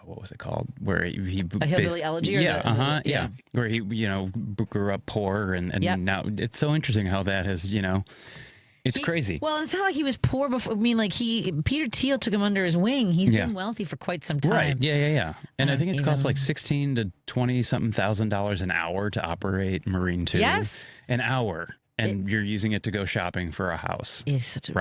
what was it called? Where he A Hillbilly Elegy? Yeah. Where he grew up poor and now it's so interesting how that has it's crazy. Well, it's not like he was poor before. I mean, like Peter Thiel took him under his wing. He's been wealthy for quite some time. Right. Yeah. And I think it's cost like $16,000 to $20,000 an hour to operate Marine 2. Yes. An hour. And you're using it to go shopping for a house. He's such a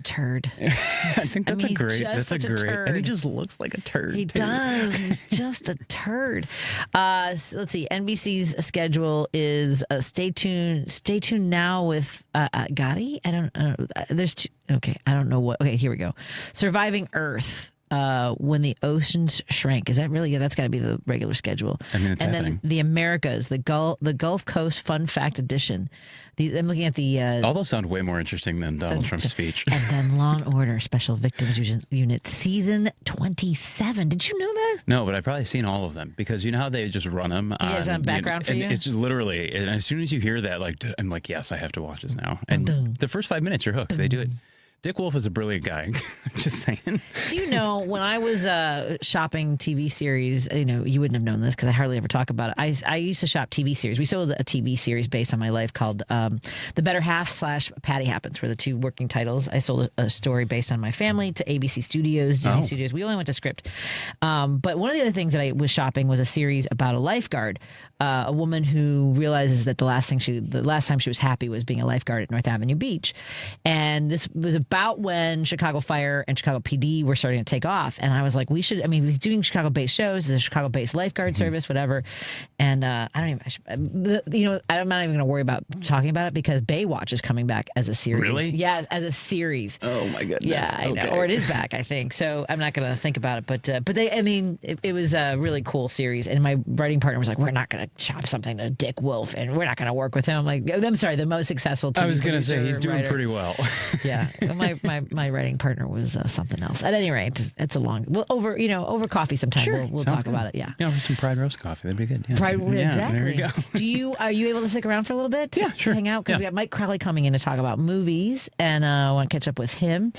turd. I think that's a great. And he just looks like a turd. He does. He's just a turd. Let's see. NBC's schedule is stay tuned now with Gotti. I don't know. There's two. Okay, I don't know what. Okay, here we go. Surviving Earth. When the oceans shrank. Is that really? Yeah, that's got to be the regular schedule. I mean, it's happening. Then the Americas, the Gulf Coast Fun Fact Edition. I'm looking at the. All those sound way more interesting than Donald Trump's speech. And then Law and Order Special Victims Unit Season 27. Did you know that? No, but I've probably seen all of them because you know how they just run them. It's on background for you. It's just literally, and as soon as you hear that, I'm like, yes, I have to watch this now. And the first 5 minutes, you're hooked. They do it. Dick Wolf is a brilliant guy. Just saying. Do you know, when I was shopping TV series, you wouldn't have known this because I hardly ever talk about it. I used to shop TV series. We sold a TV series based on my life called The Better Half / Patti Happens, were the two working titles. I sold a story based on my family to ABC Studios, Disney Studios. We only went to script. But one of the other things that I was shopping was a series about a lifeguard, a woman who realizes that the last time she was happy was being a lifeguard at North Avenue Beach. And this was about when Chicago Fire and Chicago PD were starting to take off. And I was like, we're doing Chicago-based shows, there's a Chicago-based lifeguard service, whatever. And I'm not even going to worry about talking about it because Baywatch is coming back as a series. Really? Yes, as a series. Oh my goodness. Yeah, I know. Or it is back, I think. So I'm not going to think about it. But it was a really cool series. And my writing partner was like, we're not going to chop something to Dick Wolf and we're not going to work with him. I'm sorry, the most successful TV I was going to say, he's doing writer. pretty well. Yeah. My writing partner was something else. At any rate, it's a long, over coffee sometime. Sure. We'll talk about it. Yeah. Yeah, some Pride roast coffee. That'd be good. Yeah. Pride, exactly. There you go. Are you able to stick around for a little bit? Yeah, sure. Hang out? Because we got Mike Crowley coming in to talk about movies, and I want to catch up with him.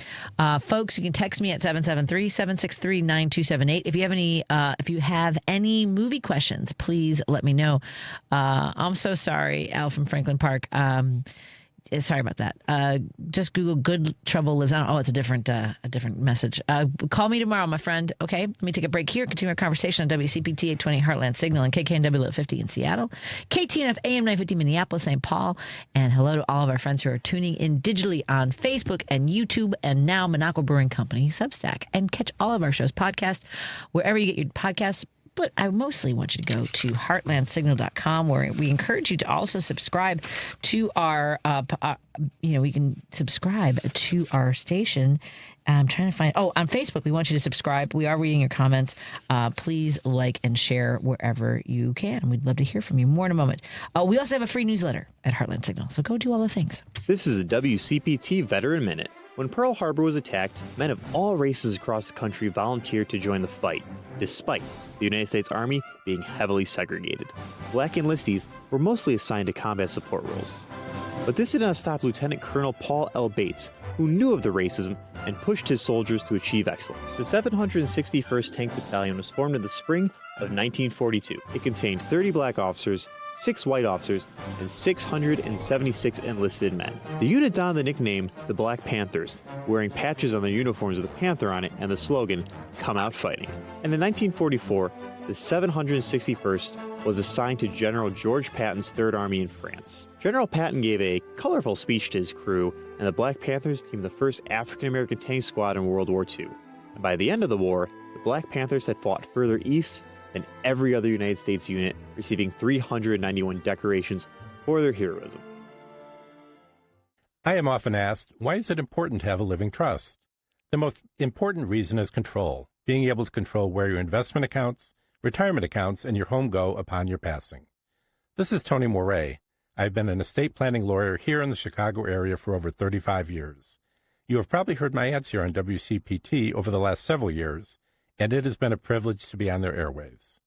Folks, you can text me at 773-763-9278. If you have any movie questions, please let me know. I'm so sorry, Al from Franklin Park. Sorry about that. Just Google "Good Trouble Lives On." Oh, it's a different message. Call me tomorrow, my friend. Okay, let me take a break here. Continue our conversation on WCPT 820 Heartland Signal and KKNW 50 in Seattle, KTNF AM 950 Minneapolis, St. Paul, and hello to all of our friends who are tuning in digitally on Facebook and YouTube, and now Minocqua Brewing Company Substack. And catch all of our shows podcast wherever you get your podcasts. But I mostly want you to go to heartlandsignal.com, where we encourage you to also subscribe to our, we can subscribe to our station. I'm trying to find, on Facebook, we want you to subscribe. We are reading your comments. Please like and share wherever you can. We'd love to hear from you. More in a moment. We also have a free newsletter at Heartland Signal, so go do all the things. This is a WCPT Veteran Minute. When Pearl Harbor was attacked, men of all races across the country volunteered to join the fight, despite the United States Army being heavily segregated. Black enlistees were mostly assigned to combat support roles. But this did not stop Lieutenant Colonel Paul L. Bates, who knew of the racism and pushed his soldiers to achieve excellence. The 761st Tank Battalion was formed in the spring of 1942. It contained 30 black officers, 6 white officers, and 676 enlisted men. The unit donned the nickname the Black Panthers, wearing patches on their uniforms with a panther on it and the slogan, "Come Out Fighting." And in 1944, the 761st was assigned to General George Patton's Third Army in France. General Patton gave a colorful speech to his crew, and the Black Panthers became the first African-American tank squad in World War II. And by the end of the war, the Black Panthers had fought further east than every other United States unit, receiving 391 decorations for their heroism. I am often asked, why is it important to have a living trust? The most important reason is control, being able to control where your investment accounts, retirement accounts, and your home go upon your passing. This is Tony Moret. I've been an estate planning lawyer here in the Chicago area for over 35 years. You have probably heard my ads here on WCPT over the last several years, and it has been a privilege to be on their airwaves.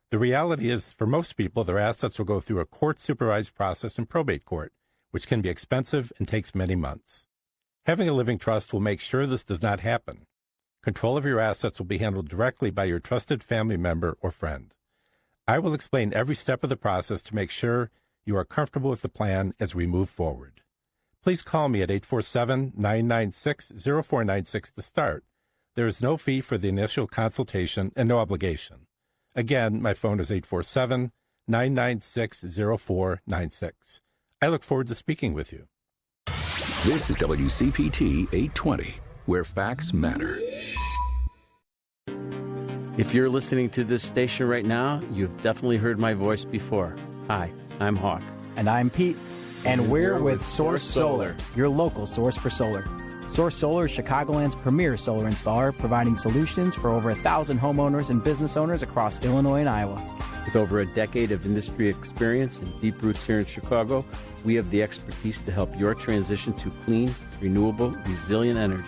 The reality is, for most people, their assets will go through a court-supervised process in probate court, which can be expensive and takes many months. Having a living trust will make sure this does not happen. Control of your assets will be handled directly by your trusted family member or friend. I will explain every step of the process to make sure you are comfortable with the plan as we move forward. Please call me at 847-996-0496 to start. There is no fee for the initial consultation and no obligation. Again, my phone is 847-996-0496. I look forward to speaking with you. This is WCPT 820, where facts matter. If you're listening to this station right now, you've definitely heard my voice before. Hi, I'm Hawk. And I'm Pete. And we're with Source Solar, your local source for solar. Source Solar is Chicagoland's premier solar installer, providing solutions for over 1,000 homeowners and business owners across Illinois and Iowa. With over a decade of industry experience and deep roots here in Chicago, we have the expertise to help your transition to clean, renewable, resilient energy.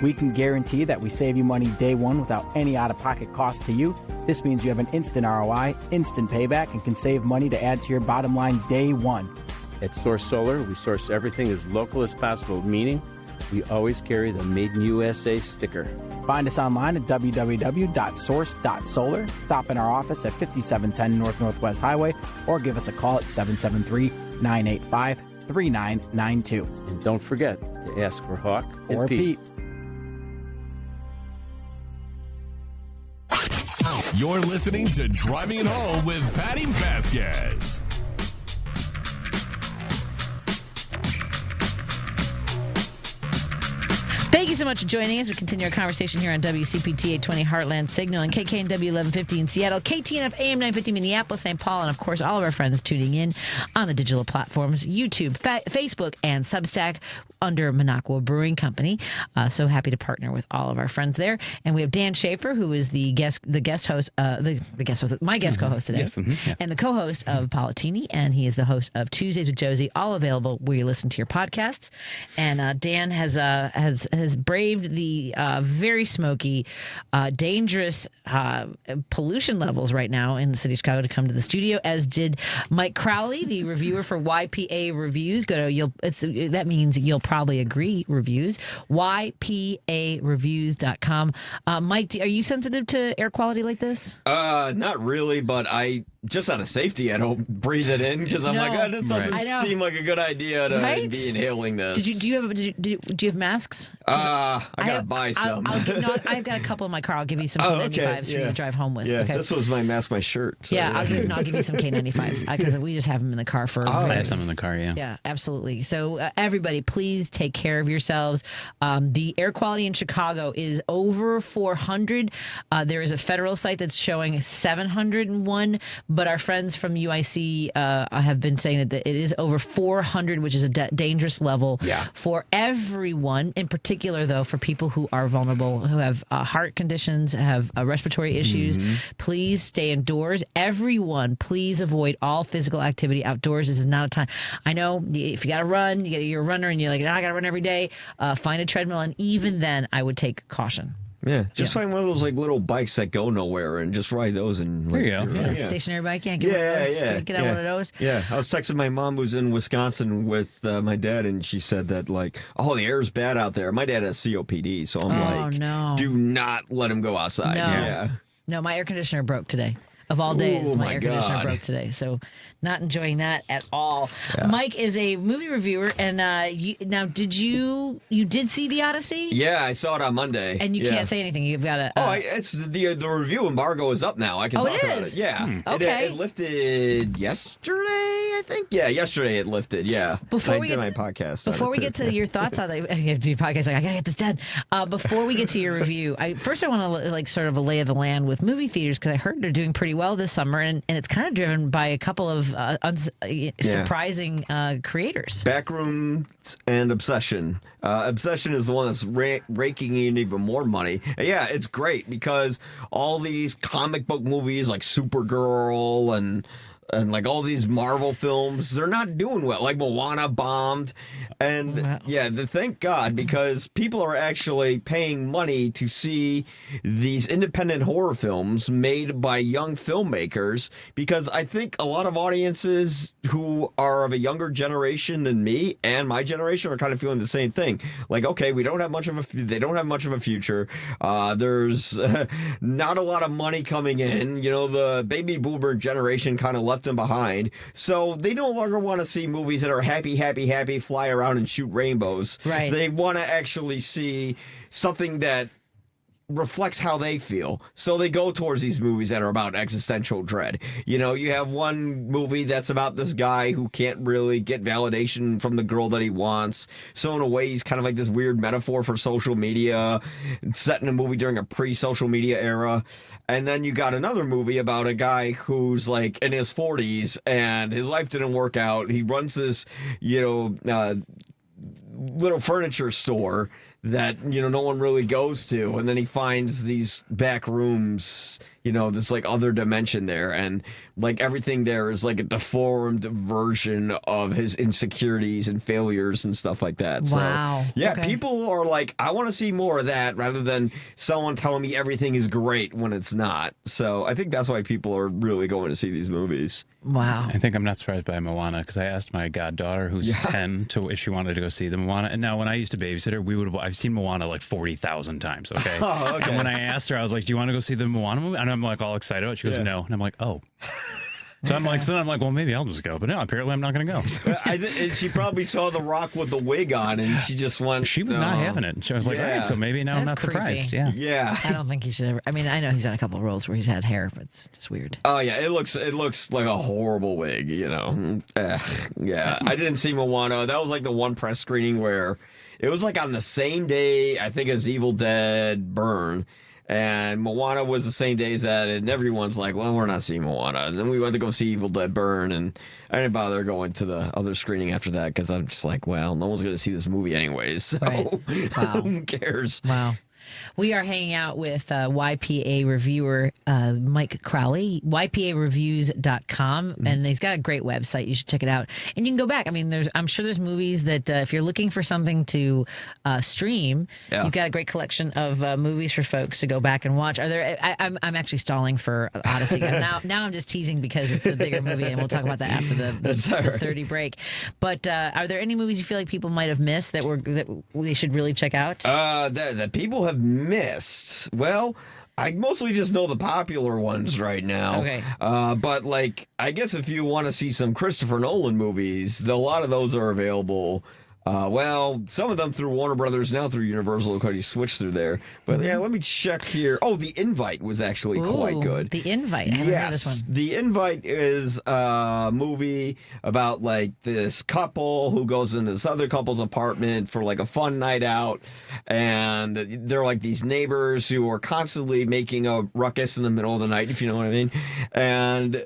We can guarantee that we save you money day one without any out-of-pocket cost to you. This means you have an instant ROI, instant payback, and can save money to add to your bottom line day one. At Source Solar, we source everything as local as possible, meaning We always carry the Made in USA sticker. Find us online at www.source.solar. Stop in our office at 5710 North Northwest Highway or give us a call at 773-985-3992. And don't forget to ask for Hawk Or Pete. You're listening to Driving It Home with Patti Vasquez. Thank you so much for joining us. We continue our conversation here on WCPT 820 Heartland Signal and KKNW 1150 in Seattle, KTNF AM 950 Minneapolis, St. Paul, and of course all of our friends tuning in on the digital platforms, YouTube, Facebook, and Substack under Minocqua Brewing Company. So happy to partner with all of our friends there. And we have Dan Schaefer, who is my guest co-host today, Yes, yeah. and the co-host of Politini, and he is the host of Tuesdays with Josie, all available where you listen to your podcasts. And Dan has braved the very smoky, dangerous pollution levels right now in the city of Chicago to come to the studio, as did Mike Crowley, the reviewer for YPA Reviews. That means you'll probably agree reviews. YPAreviews.com. Mike, are you sensitive to air quality like this? Not really, but I just out of safety, I don't breathe it in because I'm like, oh, this doesn't seem like a good idea to be inhaling this. Do you have masks? I gotta buy some. I've got a couple in my car. I'll give you some K95s for you to drive home with. Yeah, okay. this was my mask, my shirt. So, yeah, I'll give you some K95s because we just have them in the car for. I have some in the car. Yeah. Yeah, absolutely. So everybody, please take care of yourselves. The air quality in Chicago is over 400. There is a federal site that's showing 701, but our friends from UIC have been saying that it is over 400, which is a dangerous level for everyone. In particular, though, for people who are vulnerable, who have heart conditions, have respiratory issues. Please stay indoors. Everyone, please avoid all physical activity outdoors. This is not a time. I know if you got to run, you're a runner and you're like, I got to run every day. Find a treadmill, and even then, I would take caution. Yeah, just find one of those like little bikes that go nowhere and just ride those. And there you go. Yeah. Stationary bike. Get one of those. Get out one of those. Yeah, I was texting my mom who's in Wisconsin with my dad, and she said that like, oh, the air's bad out there. My dad has COPD, so I'm do not let him go outside. No. Yeah. No, my air conditioner broke today. Of all days, my air conditioner broke today, so not enjoying that at all. Yeah. Mike is a movie reviewer, and you did see The Odyssey? Yeah, I saw it on Monday. And you can't say anything. You've got to. It's the review embargo is up now. I can talk about it. Yeah, okay. It lifted yesterday, I think. Yeah, yesterday it lifted. Yeah, before we did my podcast. Before we get to your thoughts on it, you have to do podcast. Like I gotta get this done. Before we get to your review, I want to sort of a lay of the land with movie theaters because I heard they're doing pretty well this summer, and it's kind of driven by a couple of surprising creators. Backrooms and Obsession. Obsession is the one that's raking in even more money. And yeah, it's great because all these comic book movies like Supergirl and like all these Marvel films, they're not doing well. Like Moana bombed. And thank God, because people are actually paying money to see these independent horror films made by young filmmakers, because I think a lot of audiences who are of a younger generation than me and my generation are kind of feeling the same thing. Like, okay, they don't have much of a future. There's not a lot of money coming in. You know, the baby boomer generation kind of left them behind, so they no longer want to see movies that are happy, fly around and shoot rainbows. Right. They want to actually see something that reflects how they feel. So they go towards these movies that are about existential dread. You know, you have one movie that's about this guy who can't really get validation from the girl that he wants. So in a way, he's kind of like this weird metaphor for social media, set in a movie during a pre-social media era. And then you got another movie about a guy who's like in his 40s and his life didn't work out. He runs this, little furniture store that no one really goes to, and then he finds these back rooms this like other dimension there, and like everything there is like a deformed version of his insecurities and failures and stuff like that. Wow. So yeah, Okay. people are like, I want to see more of that rather than someone telling me everything is great when it's not. So I think that's why people are really going to see these movies. Wow. I think I'm not surprised by Moana because I asked my goddaughter, who's 10, if she wanted to go see the Moana. And now, when I used to babysit her, I've seen Moana like 40,000 times. Okay. Oh, okay. And when I asked her, I was like, "Do you want to go see the Moana movie?" And I'm like all excited about it. She goes, Yeah. "No." And I'm like, "Oh." So I'm like, well, maybe I'll just go. But no, apparently I'm not going to go. So. And she probably saw The Rock with the wig on, and she just went. She was not having it. She was like, all right, so maybe now I'm not That's creepy. surprised. Yeah. Yeah. I don't think he should ever. I mean, I know he's done a couple of roles where he's had hair, but it's just weird. Oh yeah, it looks like a horrible wig, Yeah, I didn't see Moana. That was like the one press screening where it was like on the same day, I think, as Evil Dead Burn. And Moana was the same day as that, and everyone's like, well, we're not seeing Moana. And then we went to go see Evil Dead Burn, and I didn't bother going to the other screening after that because I'm just like, well, no one's going to see this movie anyways, so Wow. who cares? Wow. We are hanging out with YPA reviewer Mike Crowley, ypareviews.com, and he's got a great website. You should check it out. And you can go back. I mean, I'm sure there's movies that if you're looking for something to stream, you've got a great collection of movies for folks to go back and watch. Are there? I'm actually stalling for Odyssey. Now I'm just teasing because it's a bigger movie, and we'll talk about that after the 30 break. But are there any movies you feel like people might have missed that we should really check out? That people have missed. Well, I mostly just know the popular ones right now. Okay. But like, I guess if you want to see some Christopher Nolan movies, a lot of those are available. Well, some of them through Warner Brothers, now through Universal, because you switch through there. But yeah, let me check here. Oh, The Invite was actually quite good. The Invite. I haven't heard of this one. The Invite is a movie about like this couple who goes into this other couple's apartment for like a fun night out, and they're like these neighbors who are constantly making a ruckus in the middle of the night, if you know what I mean. And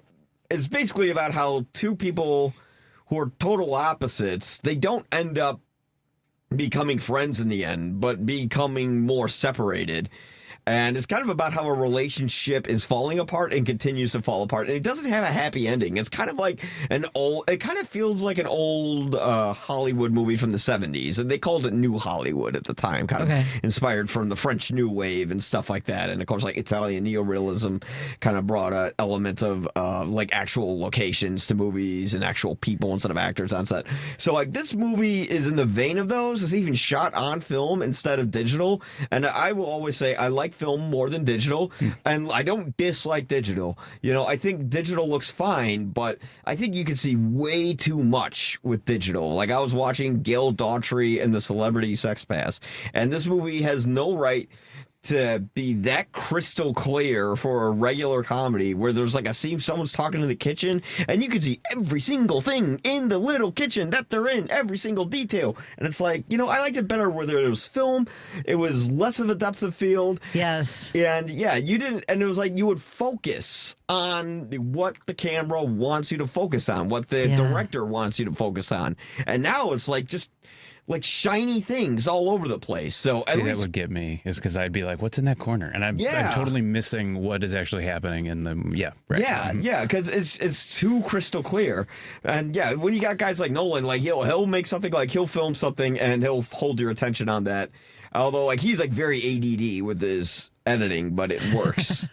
it's basically about how two people who are total opposites, they don't end up becoming friends in the end, but becoming more separated. And it's kind of about how a relationship is falling apart and continues to fall apart. And it doesn't have a happy ending. It's kind of like it kind of feels like an old Hollywood movie from the 70s. And they called it New Hollywood at the time, kind of inspired from the French New Wave and stuff like that. And of course, like Italian neorealism kind of brought an element of like actual locations to movies and actual people instead of actors on set. So like this movie is in the vein of those. It's even shot on film instead of digital. And I will always say I like film more than digital, and I don't dislike digital. I think digital looks fine, but I think you can see way too much with digital. Like I was watching Gail Daughtry and the Celebrity Sex Pass, and this movie has no right to be that crystal clear for a regular comedy where there's like a scene someone's talking in the kitchen and you can see every single thing in the little kitchen that they're in, every single detail. And it's like, I liked it better where there was film. It was less of a depth of field. Yes. And yeah, you didn't, and it was like you would focus on what the camera wants you to focus on, what the director wants you to focus on. And now it's like just like shiny things all over the place. So See, that would get me, is because I'd be like, what's in that corner? And I'm totally missing what is actually happening in the, because it's too crystal clear. And yeah, when you got guys like Nolan, like he'll make something, like he'll film something and he'll hold your attention on that. Although like he's like very ADD with his editing, but it works.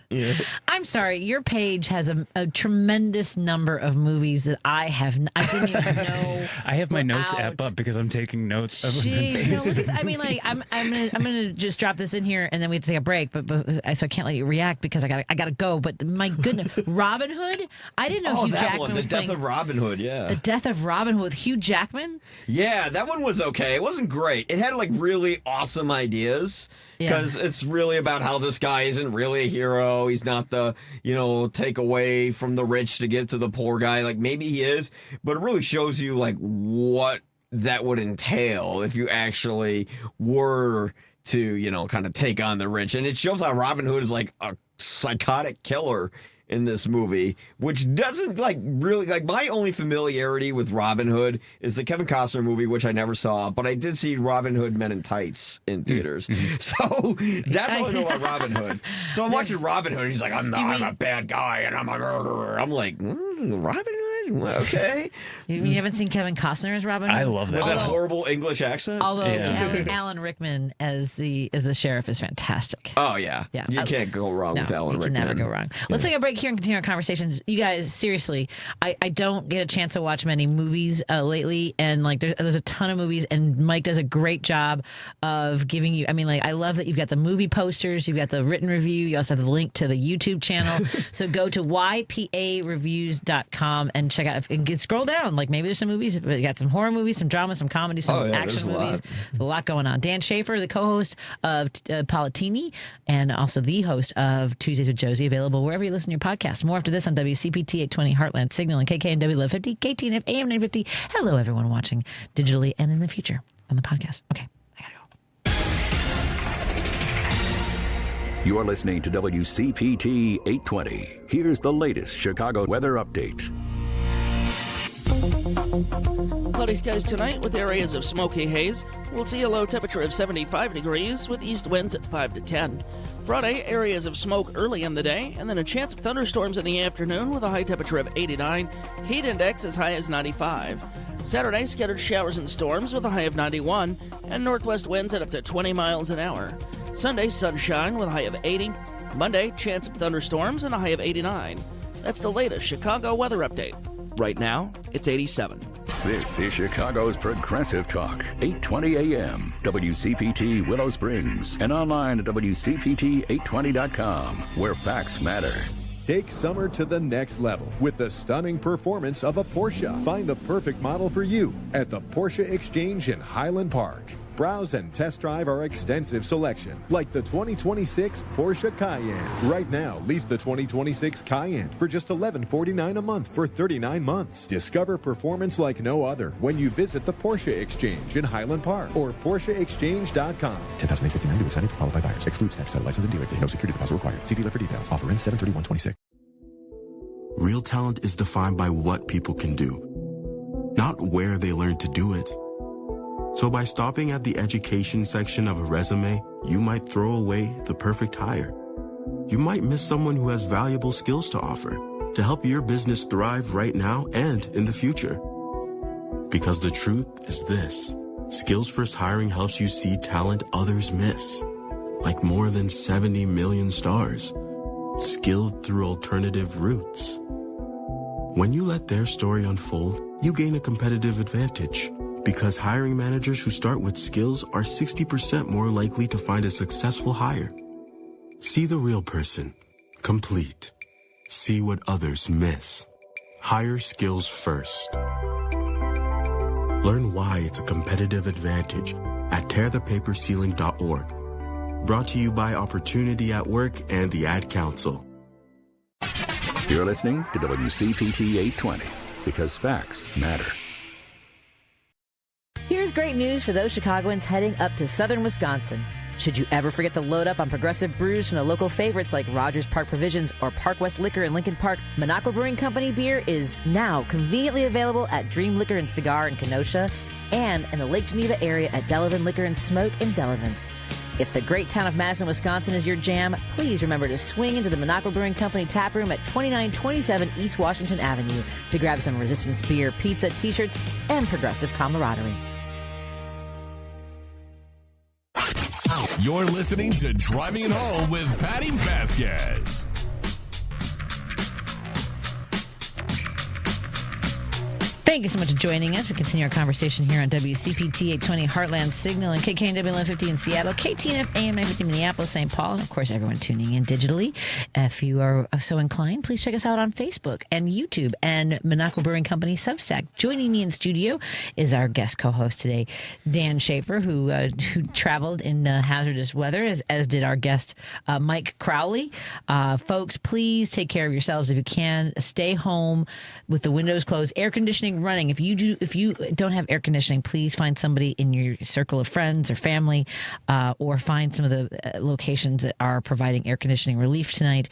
I'm sorry, your page has a tremendous number of movies that I didn't even know. I have my notes app up because I'm taking notes of Jeez, no, look at, I mean, like I'm gonna just drop this in here and then we have to take a break. But so I can't let you react because I gotta go. But my goodness, Robin Hood! I didn't know Hugh Jackman was The Death playing of Robin Hood. Yeah, The Death of Robin Hood with Hugh Jackman. Yeah, that one was okay. It wasn't great. It had like really awesome ideas. Because it's really about how this guy isn't really a hero. He's not the, take away from the rich to give to the poor guy. Like, maybe he is, but it really shows you, like, what that would entail if you actually were to kind of take on the rich. And it shows how Robin Hood is like a psychotic killer in this movie, which doesn't really my only familiarity with Robin Hood is the Kevin Costner movie, which I never saw, but I did see Robin Hood Men in Tights in theaters. So that's all I know about Robin Hood. So I'm watching Robin Hood and he's like, I'm a bad guy and I'm a murderer. I'm like, Robin Hood? Okay. You haven't seen Kevin Costner as Robin Hood? I love that. With that horrible English accent? Although Alan Rickman as the sheriff is fantastic. Oh, yeah. You can't go wrong with Alan Rickman. You can never go wrong. Let's take a break here and continue our conversations. You guys, seriously, I don't get a chance to watch many movies lately, and there's a ton of movies, and Mike does a great job of giving you, I love that you've got the movie posters, you've got the written review, you also have the link to the YouTube channel. So go to ypareviews.com and check out, and scroll down, maybe there's some movies, but you got some horror movies, some drama, some comedy, some action movies. There's a lot going on. Dan Schaefer, the co-host of Politini, and also the host of Tuesdays with Josie, available wherever you listen to your podcast. More after this on WCPT 820 Heartland Signal and KKNW 1150, KTNF AM 950. Hello, everyone watching digitally and in the future on the podcast. Okay, I gotta go. You're listening to WCPT 820. Here's the latest Chicago weather update. Cloudy skies tonight with areas of smoky haze. We'll see a low temperature of 75 degrees with east winds at 5 to 10. Friday, areas of smoke early in the day, and then a chance of thunderstorms in the afternoon with a high temperature of 89. Heat index as high as 95. Saturday, scattered showers and storms with a high of 91, and northwest winds at up to 20 miles an hour. Sunday, sunshine with a high of 80. Monday, chance of thunderstorms and a high of 89. That's the latest Chicago weather update. Right now, it's 87. This is Chicago's Progressive Talk, 820 AM, WCPT Willow Springs, and online at WCPT820.com, where facts matter. Take summer to the next level with the stunning performance of a Porsche. Find the perfect model for you at the Porsche Exchange in Highland Park. Browse and test drive our extensive selection, like the 2026 Porsche Cayenne. Right now, lease the 2026 Cayenne for just $1149 a month for 39 months. Discover performance like no other when you visit the Porsche Exchange in Highland Park or PorscheExchange.com. $10,859 due signing for qualified buyers. Excludes tax, title, license, and dealer fee. No security deposit required. See dealer for details. Offer ends 7/31/26. Real talent is defined by what people can do, not where they learn to do it. So by stopping at the education section of a resume, you might throw away the perfect hire. You might miss someone who has valuable skills to offer to help your business thrive right now and in the future. Because the truth is this: Skills First Hiring helps you see talent others miss, like more than 70 million stars, skilled through alternative routes. When you let their story unfold, you gain a competitive advantage. Because hiring managers who start with skills are 60% more likely to find a successful hire. See the real person. Complete. See what others miss. Hire skills first. Learn why it's a competitive advantage at tearthepaperceiling.org. Brought to you by Opportunity at Work and the Ad Council. You're listening to WCPT 820, because facts matter. Here's great news for those Chicagoans heading up to southern Wisconsin. Should you ever forget to load up on progressive brews from the local favorites like Rogers Park Provisions or Park West Liquor in Lincoln Park, Minocqua Brewing Company beer is now conveniently available at Dream Liquor and Cigar in Kenosha and in the Lake Geneva area at Delavan Liquor and Smoke in Delavan. If the great town of Madison, Wisconsin is your jam, please remember to swing into the Minocqua Brewing Company tap room at 2927 East Washington Avenue to grab some Resistance beer, pizza, t-shirts, and progressive camaraderie. You're listening to Driving It Home with Patti Vasquez. Thank you so much for joining us. We continue our conversation here on WCPT 820 Heartland Signal and KKNW 1150 in Seattle, KTNF AM 950 Minneapolis, St. Paul, and of course everyone tuning in digitally. If you are so inclined, please check us out on Facebook and YouTube and Minocqua Brewing Company Substack. Joining me in studio is our guest co-host today, Dan Schaefer, who traveled in hazardous weather, as did our guest Mike Crowley. Folks, please take care of yourselves if you can. Stay home with the windows closed, air conditioning something running. If you don't have air conditioning, please find somebody in your circle of friends or family, or find some of the locations that are providing air conditioning relief tonight,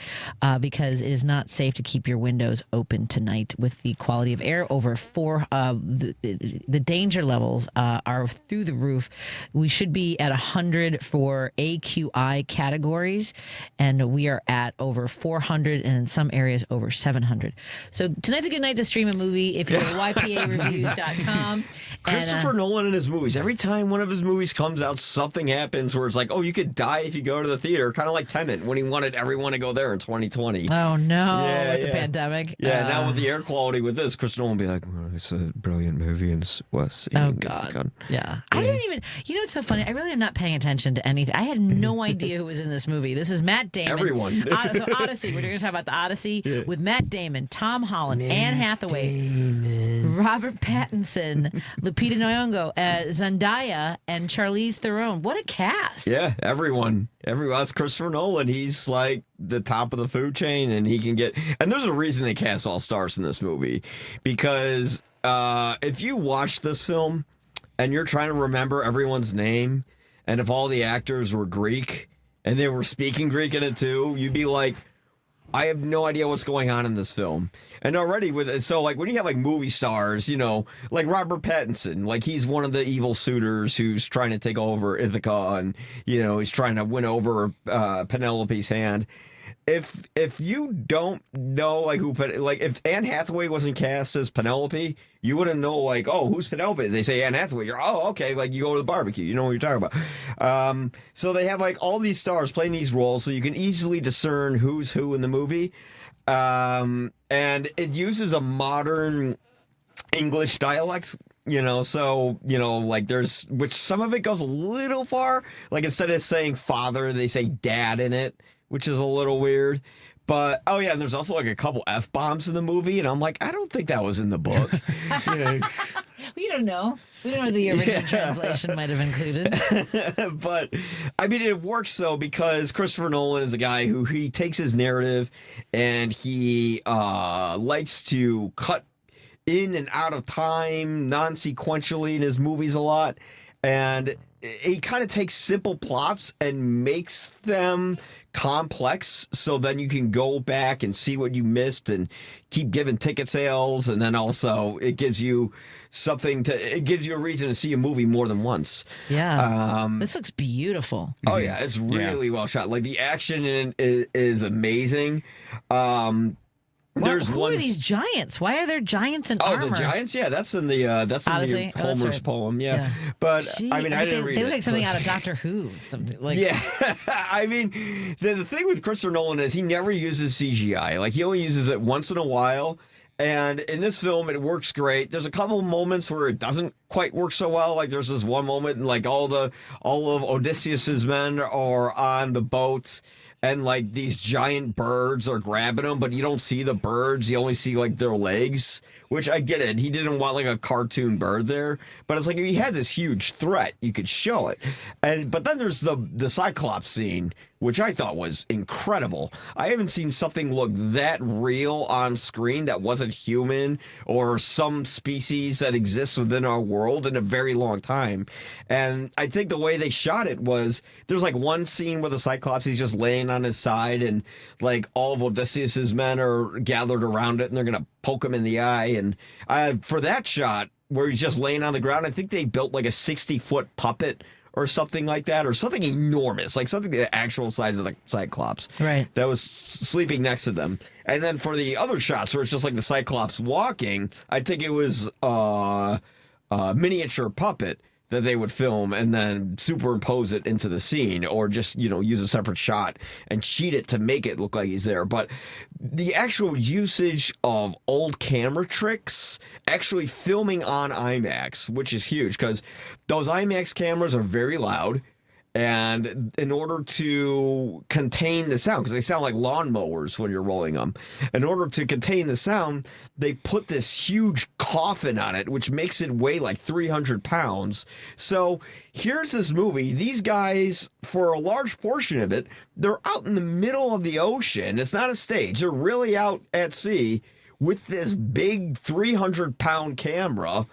because it is not safe to keep your windows open tonight with the quality of air over 4. The danger levels are through the roof. We should be at 100 for AQI categories, and we are at over 400, and in some areas over 700. So tonight's a good night to stream a movie if you go to ypareviews.com. Christopher Nolan in his movies, every time one of his movies comes out, something happens where it's like, oh, you could die if you go to the theater, kind of like Tenet when he wanted everyone to go there in 2020. Oh no, with the pandemic. Yeah, now with the air quality with this, Christopher Nolan will be like, well, it's a brilliant movie and it's worth seeing. Oh God. Yeah. I didn't even, it's so funny. I really am not paying attention to anything. I had no idea who was in this movie. This is Matt Damon. Everyone. So Odyssey. We're going to talk about the Odyssey with Matt Damon, Tom Holland, Anne Hathaway, Robert Pattinson, Lupita Nyong'o, Zendaya, and Charlize Theron. What a cast. Yeah, everyone. That's Christopher Nolan. He's like the top of the food chain, and he can get... And there's a reason they cast all stars in this movie, because if you watch this film and you're trying to remember everyone's name, and if all the actors were Greek and they were speaking Greek in it too, you'd be like, I have no idea what's going on in this film. And already with it, so like when you have like movie stars, like Robert Pattinson, like he's one of the evil suitors who's trying to take over Ithaca, and he's trying to win over Penelope's hand. If you don't know like if Anne Hathaway wasn't cast as Penelope, you wouldn't know like, oh, who's Penelope? They say Anne Hathaway. You're, oh, okay, like you go to the barbecue, you know what you're talking about. So they have like all these stars playing these roles, so you can easily discern who's who in the movie. And it uses a modern English dialect. Like which some of it goes a little far. Like instead of saying father, they say dad in it, which is a little weird. But, oh yeah, and there's also like a couple F-bombs in the movie, and I'm like, I don't think that was in the book. We don't know. We don't know the original translation might have included. But, I mean, it works, though, because Christopher Nolan is a guy who he takes his narrative and he likes to cut in and out of time non-sequentially in his movies a lot. And he kind of takes simple plots and makes them complex, so then you can go back and see what you missed and keep giving ticket sales, and then also it gives you it gives you a reason to see a movie more than once. Yeah. This looks beautiful. Oh yeah, it's really well shot. Like the action in it is amazing. Who are these giants? Why are there giants in armor? Oh, the giants? Yeah, that's in the Odyssey? In the Homer's poem. Yeah. But I mean, I didn't read it. They look like something out of Doctor Who. Something like. Yeah, I mean, the thing with Christopher Nolan is he never uses CGI. Like he only uses it once in a while. And in this film, it works great. There's a couple of moments where it doesn't quite work so well. Like there's this one moment, and like all of Odysseus's men are on the boat, and like these giant birds are grabbing them, but you don't see the birds. You only see like their legs, which I get it. He didn't want like a cartoon bird there, but it's like if he had this huge threat, you could show it. But then there's the Cyclops scene, which I thought was incredible. I haven't seen something look that real on screen that wasn't human or some species that exists within our world in a very long time. And I think the way they shot it was there's like one scene where the Cyclops, he's just laying on his side, and like all of Odysseus's men are gathered around it, and they're going to poke him in the eye. And for that shot where he's just laying on the ground, I think they built like a 60-foot puppet or something like that, or something enormous, like something the actual size of the Cyclops. Right. That was sleeping next to them. And then for the other shots where it's just like the Cyclops walking, I think it was a miniature puppet that they would film and then superimpose it into the scene, or just, use a separate shot and cheat it to make it look like he's there. But the actual usage of old camera tricks, actually filming on IMAX, which is huge because those IMAX cameras are very loud. And in order to contain the sound, because they sound like lawnmowers when you're rolling them, in order to contain the sound, they put this huge coffin on it, which makes it weigh like 300 pounds. So here's this movie. These guys, for a large portion of it, they're out in the middle of the ocean. It's not a stage. They're really out at sea with this big 300-pound camera.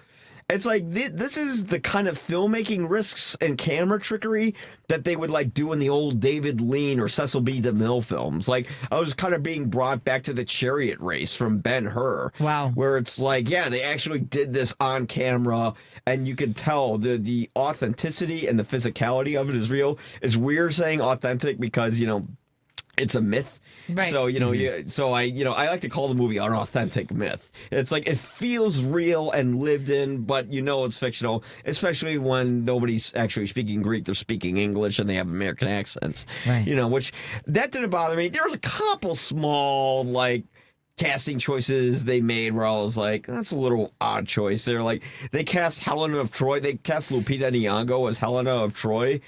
It's like this is the kind of filmmaking risks and camera trickery that they would like do in the old David Lean or Cecil B. DeMille films. Like I was kind of being brought back to the Chariot Race from Ben-Hur. Wow. Where it's like, yeah, they actually did this on camera, and you could tell the authenticity and the physicality of it is real. It's weird saying authentic because, it's a myth. Right. So, I like to call the movie an authentic myth. It's like it feels real and lived in, but it's fictional, especially when nobody's actually speaking Greek, they're speaking English and they have American accents. Right. Which that didn't bother me. There was a couple small casting choices they made where I was like, that's a little odd choice. They're like, they cast Helena of Troy. They cast Lupita Nyong'o as Helena of Troy.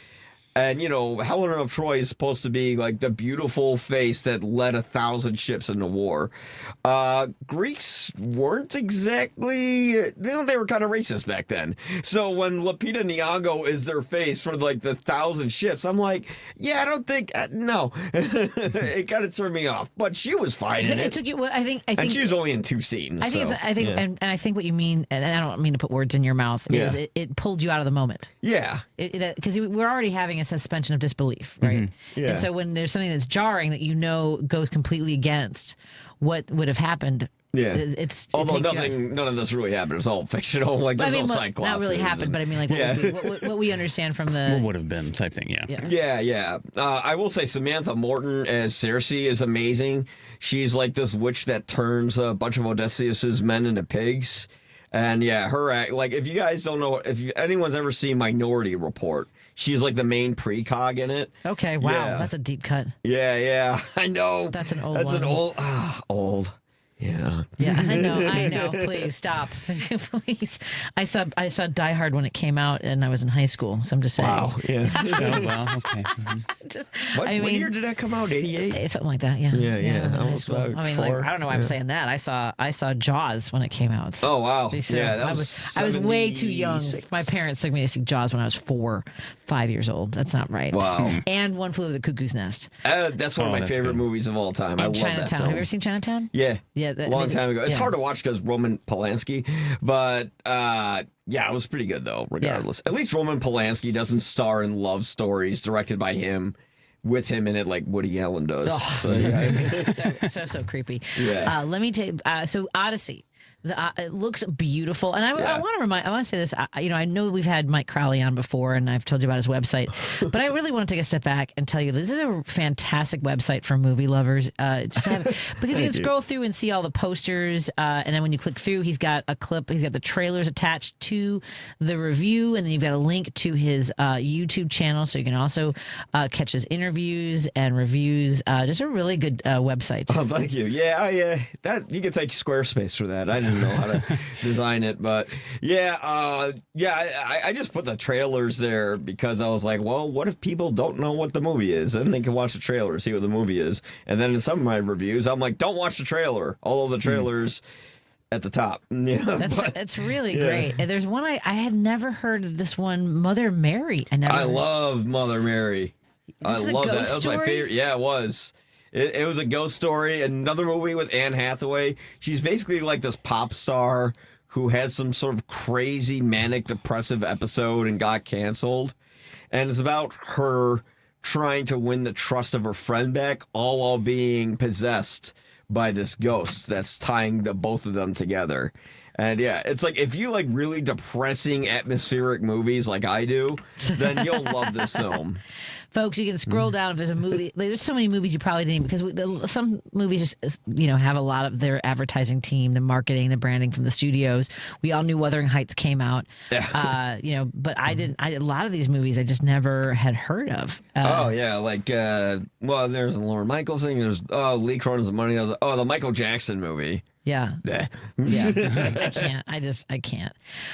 And, Helena of Troy is supposed to be like the beautiful face that led 1,000 ships into war. Greeks weren't exactly, they were kind of racist back then. So when Lupita Nyong'o is their face for like the 1,000 ships, I'm like, yeah, I don't think, no. It kind of turned me off. But she was fine in it. It took you, I think. And she was only in 2 scenes. And I think what you mean, and I don't mean to put words in your mouth, is it pulled you out of the moment. Yeah. Because we're already having a suspension of disbelief, right? Mm-hmm. Yeah. And so when there's something that's jarring that goes completely against what would have happened, none of this really happened. It's all fictional. Like there's no Cyclops. Not really happened, but I mean, like what we understand from the what would have been type thing. Yeah. I will say Samantha Morton as Circe is amazing. She's like this witch that turns a bunch of Odysseus's men into pigs. And her act, like if you guys don't know, if anyone's ever seen Minority Report, she's like the main precog in it. Okay, wow, that's a deep cut. Yeah, I know. That's an old. That's one. an old. Yeah. Yeah, I know. Please stop. Please. I saw Die Hard when it came out, and I was in high school. So I'm just saying. Wow. Yeah. Okay. What year did that come out? 88. Something like that. Yeah. Yeah. Almost about I don't know why I'm saying that. I saw Jaws when it came out. Oh wow. So yeah. I was way too young. My parents took me to see Jaws when I was 4-5 years old. That's not right. Wow. And One Flew Over the Cuckoo's Nest. That's one of my favorite movies of all time. I love Chinatown. that film. Have you ever seen Chinatown? Yeah. Long time ago. It's hard to watch because Roman Polanski, but it was pretty good though. Regardless, At least Roman Polanski doesn't star in love stories directed by him, with him in it like Woody Allen does. So creepy. Yeah. Let me take so Odyssey. It looks beautiful, and I want to say this. I know we've had Mike Crowley on before, and I've told you about his website, but I really want to take a step back and tell you this is a fantastic website for movie lovers. Because you can scroll through and see all the posters, and then when you click through, he's got a clip. He's got the trailers attached to the review, and then you've got a link to his YouTube channel, so you can also catch his interviews and reviews. Just a really good website. Oh, thank you. Yeah, that you can thank Squarespace for that. I didn't know how to design it, but I just put the trailers there because I was like, well, what if people don't know what the movie is? Then they can watch the trailer, see what the movie is. And then in some of my reviews, I'm like, don't watch the trailer. All of the trailers at the top. That's really great. And there's one I had never heard of this one, Mother Mary. I love Mother Mary. I love that. That was my favorite. Yeah, it was. It was a ghost story. Another movie with Anne Hathaway. She's basically like this pop star who had some sort of crazy manic depressive episode and got canceled. And it's about her trying to win the trust of her friend back, all while being possessed by this ghost that's tying the both of them together. And it's like if you like really depressing atmospheric movies like I do, then you'll love this film. Folks, you can scroll down if there's a movie. There's so many movies you probably didn't, because some movies just have a lot of their advertising team, the marketing, the branding from the studios. We all knew Wuthering Heights came out, but I didn't. A lot of these movies I just never had heard of. There's Lauren Michaels thing. There's Lee Cronin's The Money. The Michael Jackson movie. Yeah. I can't. I can't.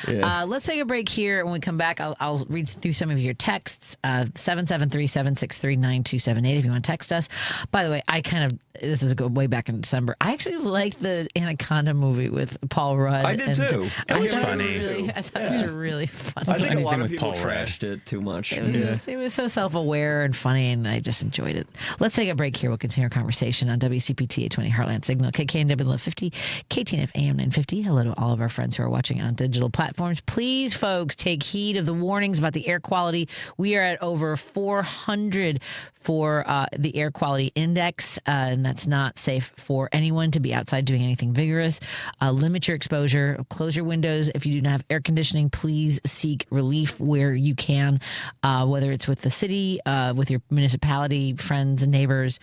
Yeah. Let's take a break here. When we come back, I'll read through some of your texts. 773-763-9278 if you want to text us. By the way, this is way back in December. I actually liked the Anaconda movie with Paul Rudd. I did too. It was funny. I thought it was really funny. I think a lot of people trashed it too much. It was so self-aware and funny, and I just enjoyed it. Let's take a break here. We'll continue our conversation on WCPT 820 Heartland Signal, KKNW 50. KTNF AM 950. Hello to all of our friends who are watching on digital platforms. Please, folks, take heed of the warnings about the air quality. We are at over 400 for the air quality index, and that's not safe for anyone to be outside doing anything vigorous. Limit your exposure. Close your windows. If you do not have air conditioning, please seek relief where you can, whether it's with the city, with your municipality, friends and neighbors,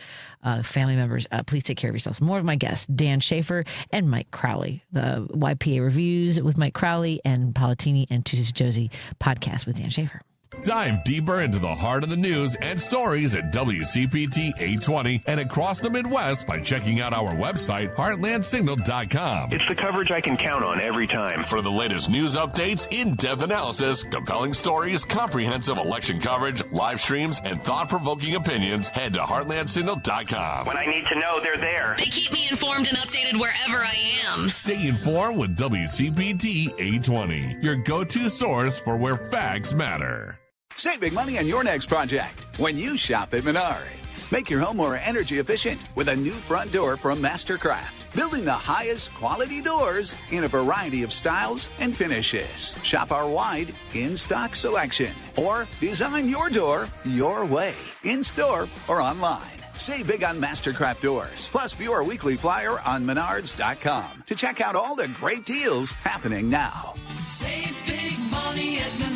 family members. Please take care of yourselves. More of my guests, Dan Schaefer and Mike Crowley. The YPA Reviews with Mike Crowley and Palatini and Tuesdays with Josie podcast with Dan Schaefer. Dive deeper into the heart of the news and stories at WCPT 820 and across the Midwest by checking out our website, heartlandsignal.com. It's the coverage I can count on every time. For the latest news updates, in-depth analysis, compelling stories, comprehensive election coverage, live streams, and thought-provoking opinions, head to heartlandsignal.com. When I need to know, they're there. They keep me informed and updated wherever I am. Stay informed with WCPT 820, your go-to source for where facts matter. Save big money on your next project when you shop at Menards. Make your home more energy efficient with a new front door from Mastercraft. Building the highest quality doors in a variety of styles and finishes. Shop our wide in-stock selection. Or design your door your way, in-store or online. Save big on Mastercraft doors. Plus, view our weekly flyer on Menards.com to check out all the great deals happening now. Save big money at Menards.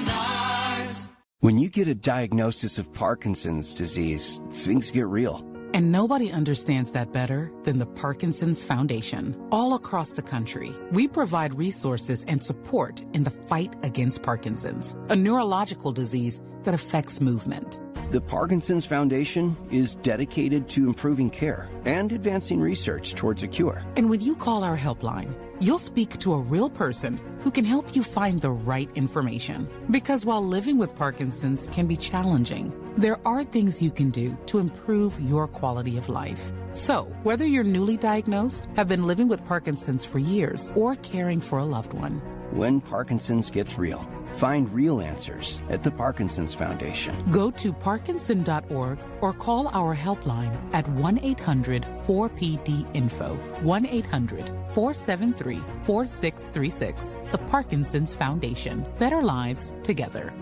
When you get a diagnosis of Parkinson's disease, things get real. And nobody understands that better than the Parkinson's Foundation. All across the country, we provide resources and support in the fight against Parkinson's, a neurological disease that affects movement. The Parkinson's Foundation is dedicated to improving care and advancing research towards a cure. And when you call our helpline, you'll speak to a real person who can help you find the right information. Because while living with Parkinson's can be challenging, there are things you can do to improve your quality of life. So, whether you're newly diagnosed, have been living with Parkinson's for years, or caring for a loved one, when Parkinson's gets real, find real answers at the Parkinson's Foundation. Go to parkinson.org or call our helpline at 1-800-4PD-INFO, 1-800-473-4636. The Parkinson's Foundation. Better lives together.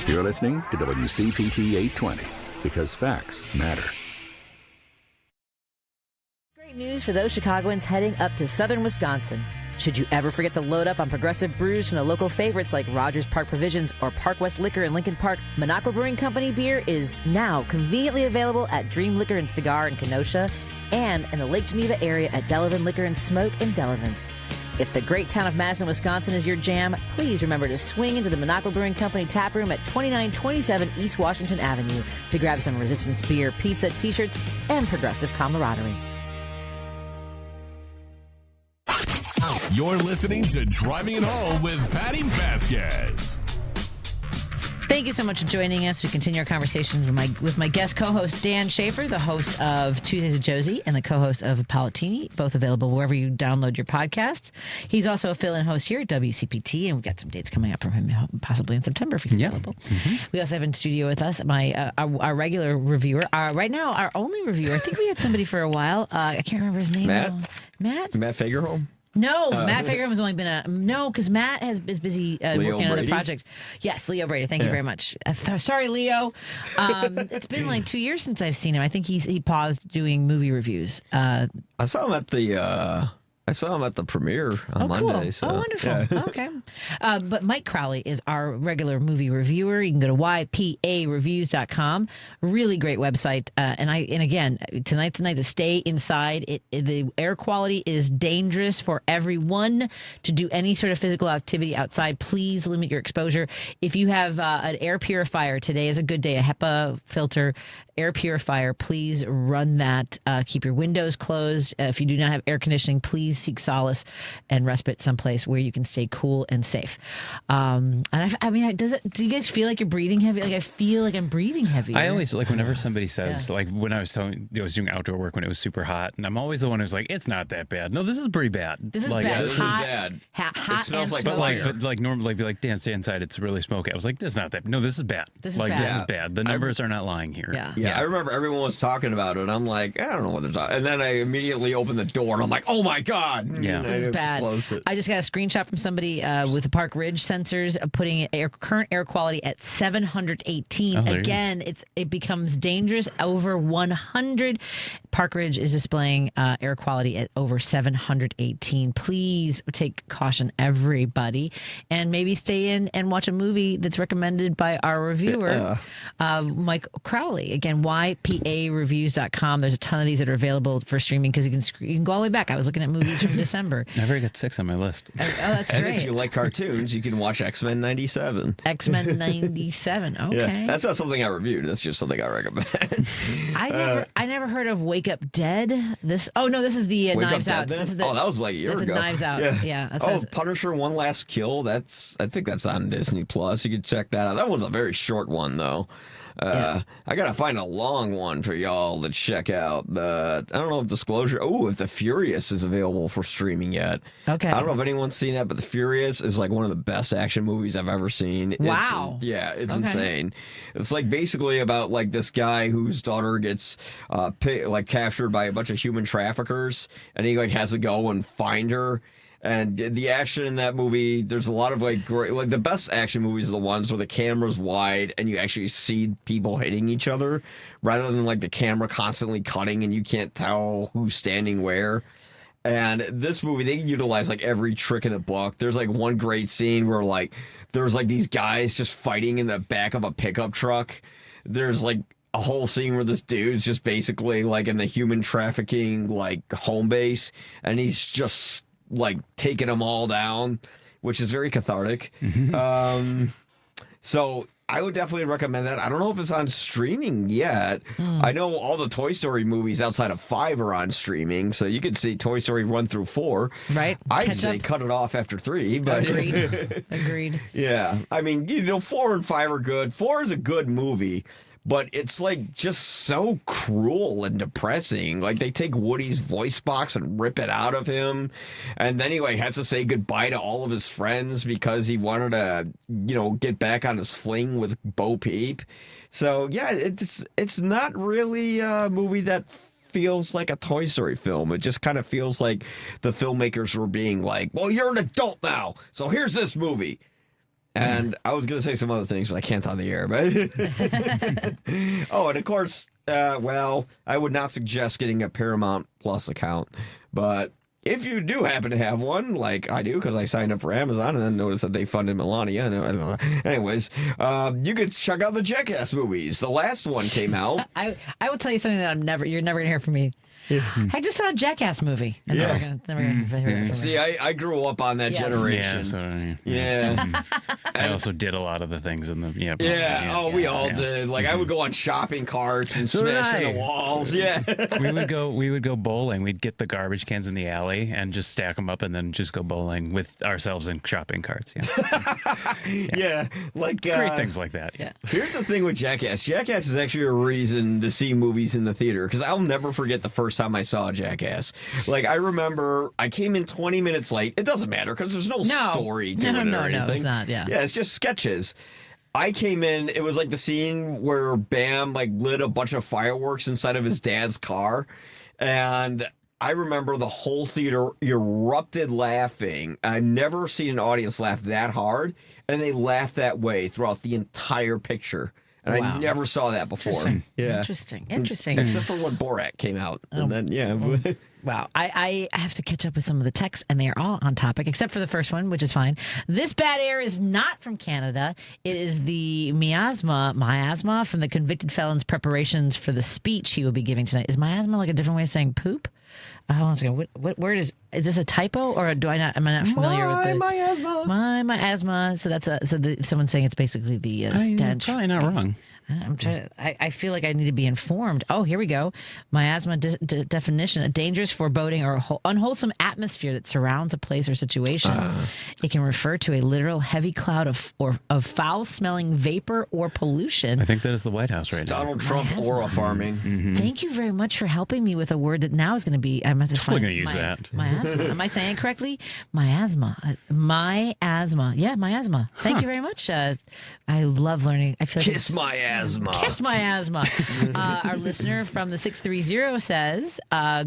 You're listening to WCPT 820 because facts matter. Great news for those Chicagoans heading up to southern Wisconsin. Should you ever forget to load up on progressive brews from the local favorites like Rogers Park Provisions or Park West Liquor in Lincoln Park, Minocqua Brewing Company beer is now conveniently available at Dream Liquor and Cigar in Kenosha and in the Lake Geneva area at Delavan Liquor and Smoke in Delavan. If the great town of Madison, Wisconsin is your jam, please remember to swing into the Minocqua Brewing Company tap room at 2927 East Washington Avenue to grab some Resistance beer, pizza, t-shirts, and progressive camaraderie. You're listening to Driving It Home with Patti Vasquez. Thank you so much for joining us. We continue our conversation with my guest co-host, Dan Schaefer, the host of Tuesdays with Josie and the co-host of Palatini, both available wherever you download your podcasts. He's also a fill-in host here at WCPT, and we've got some dates coming up from him, possibly in September if he's available. Mm-hmm. We also have in studio with us our regular reviewer, right now our only reviewer. I think we had somebody for a while. I can't remember his name. Matt Fagerholm? No, Matt Fagerholm has only been because Matt is busy working on another project. Yes, Leo Brady. Thank you very much. Sorry, Leo. It's been like 2 years since I've seen him. I think he paused doing movie reviews. I saw him at the premiere on Monday. So, oh, wonderful. Yeah. Okay. But Mike Crowley is our regular movie reviewer. You can go to ypareviews.com. Really great website. And again, tonight's the night to stay inside. The air quality is dangerous for everyone. To do any sort of physical activity outside, please limit your exposure. If you have an air purifier, today is a good day, a HEPA filter air purifier, please run that. Keep your windows closed. If you do not have air conditioning, please seek solace and respite someplace where you can stay cool and safe. And I mean, do you guys feel like you're breathing heavy? Like I feel like I'm breathing heavy. I always whenever somebody says like when I was doing outdoor work when it was super hot, and I'm always the one who's like, it's not that bad. No, this is pretty bad. This is bad. Yeah, it's hot. Hot it smells like fire. But normally be like, Dan, stay inside. It's really smoky. I was like, this is not that. No, this is bad. This is bad. This is bad. The numbers are not lying here. Yeah, I remember everyone was talking about it. I'm like, I don't know what they're talking. And then I immediately opened the door, and I'm like, oh my god, Yeah. This is bad. I just got a screenshot from somebody with the Park Ridge sensors putting current air quality at 718. Again, it becomes dangerous over 100. Park Ridge is displaying air quality at over 718. Please take caution, everybody, and maybe stay in and watch a movie that's recommended by our reviewer, Mike Crowley. Again, ypareviews.com. There's a ton of these that are available for streaming because you can go all the way back. I was looking at movies from December. I've already got 6 on my list. Oh, that's great. And if you like cartoons, you can watch X-Men 97. X-Men 97. Okay. Yeah, that's not something I reviewed. That's just something I recommend. I never heard of Wake Up Dead. This is the Knives Out. This is the, that was like a year ago. Knives Out. Yeah. That's Punisher: One Last Kill. I think that's on Disney Plus. You can check that out. That one's a very short one though. I gotta find a long one for y'all to check out. But I don't know if Disclosure. Oh, if The Furious is available for streaming yet. Okay. I don't know if anyone's seen that, but The Furious is like one of the best action movies I've ever seen. Wow. It's insane. It's like basically about like this guy whose daughter gets captured by a bunch of human traffickers, and he like has to go and find her. And the action in that movie, there's a lot of like great, like the best action movies are the ones where the camera's wide and you actually see people hitting each other rather than like the camera constantly cutting and you can't tell who's standing where. And this movie, they utilize like every trick in the book. There's like one great scene where like there's like these guys just fighting in the back of a pickup truck. There's like a whole scene where this dude's just basically like in the human trafficking like home base and he's just like taking them all down, which is very cathartic. So I would definitely recommend that. I don't know if it's on streaming yet. I know all the Toy Story movies outside of 5 are on streaming, so you could see Toy Story 1 through 4. Right. I'd say cut it off after 3. But Agreed. Yeah. I mean, 4 and 5 are good. 4 is a good movie. But it's like just so cruel and depressing. Like they take Woody's voice box and rip it out of him. And then he like has to say goodbye to all of his friends because he wanted to, get back on his fling with Bo Peep. So yeah, it's not really a movie that feels like a Toy Story film. It just kind of feels like the filmmakers were being like, well, you're an adult now, so here's this movie. And I was going to say some other things, but I can't on the air. But and of course, I would not suggest getting a Paramount Plus account. But if you do happen to have one, like I do, because I signed up for Amazon and then noticed that they funded Melania. Anyways, you could check out the Jackass movies. The last one came out. I will tell you something that you're never going to hear from me. I just saw a Jackass movie. I'm never gonna hear See, I grew up on that generation. I also did a lot of the things in the we all did. Like I would go on shopping carts and smash the walls. Yeah, we would go bowling. We'd get the garbage cans in the alley and just stack them up and then just go bowling with ourselves in shopping carts. Like great things like that. Yeah. Here's the thing with Jackass. Jackass is actually a reason to see movies in the theater because I'll never forget the first time I saw Jackass. Like I remember I came in 20 minutes late. It doesn't matter because there's no story to it or anything. No, it's not. Yeah, it's just sketches. I came in, it was like the scene where Bam like lit a bunch of fireworks inside of his dad's car. And I remember the whole theater erupted laughing. I've never seen an audience laugh that hard. And they laughed that way throughout the entire picture. And I never saw that before. Interesting. Except for when Borat came out. And then, Wow. I have to catch up with some of the texts, and they are all on topic, except for the first one, which is fine. This bad air is not from Canada. It is the miasma from the convicted felon's preparations for the speech he will be giving tonight. Is miasma like a different way of saying poop? Hold on a second. What word is this a typo, or am I not familiar with the miasma? My miasma. So that's someone's saying it's basically the stench. Probably not wrong. I'm trying. I feel like I need to be informed. Oh, here we go. Miasma definition: a dangerous, foreboding, or unwholesome atmosphere that surrounds a place or situation. It can refer to a literal heavy cloud of foul-smelling vapor or pollution. I think that is the White House right now. Donald Trump aura farming. Mm-hmm. Thank you very much for helping me with a word that now is going to be. I'm going to totally going to use that. Miasma. Am I saying it correctly? Miasma. Miasma. Yeah, miasma. Thank you very much. I love learning. I feel like kiss my ass. asthma. Kiss my asthma. Our listener from the 630 says,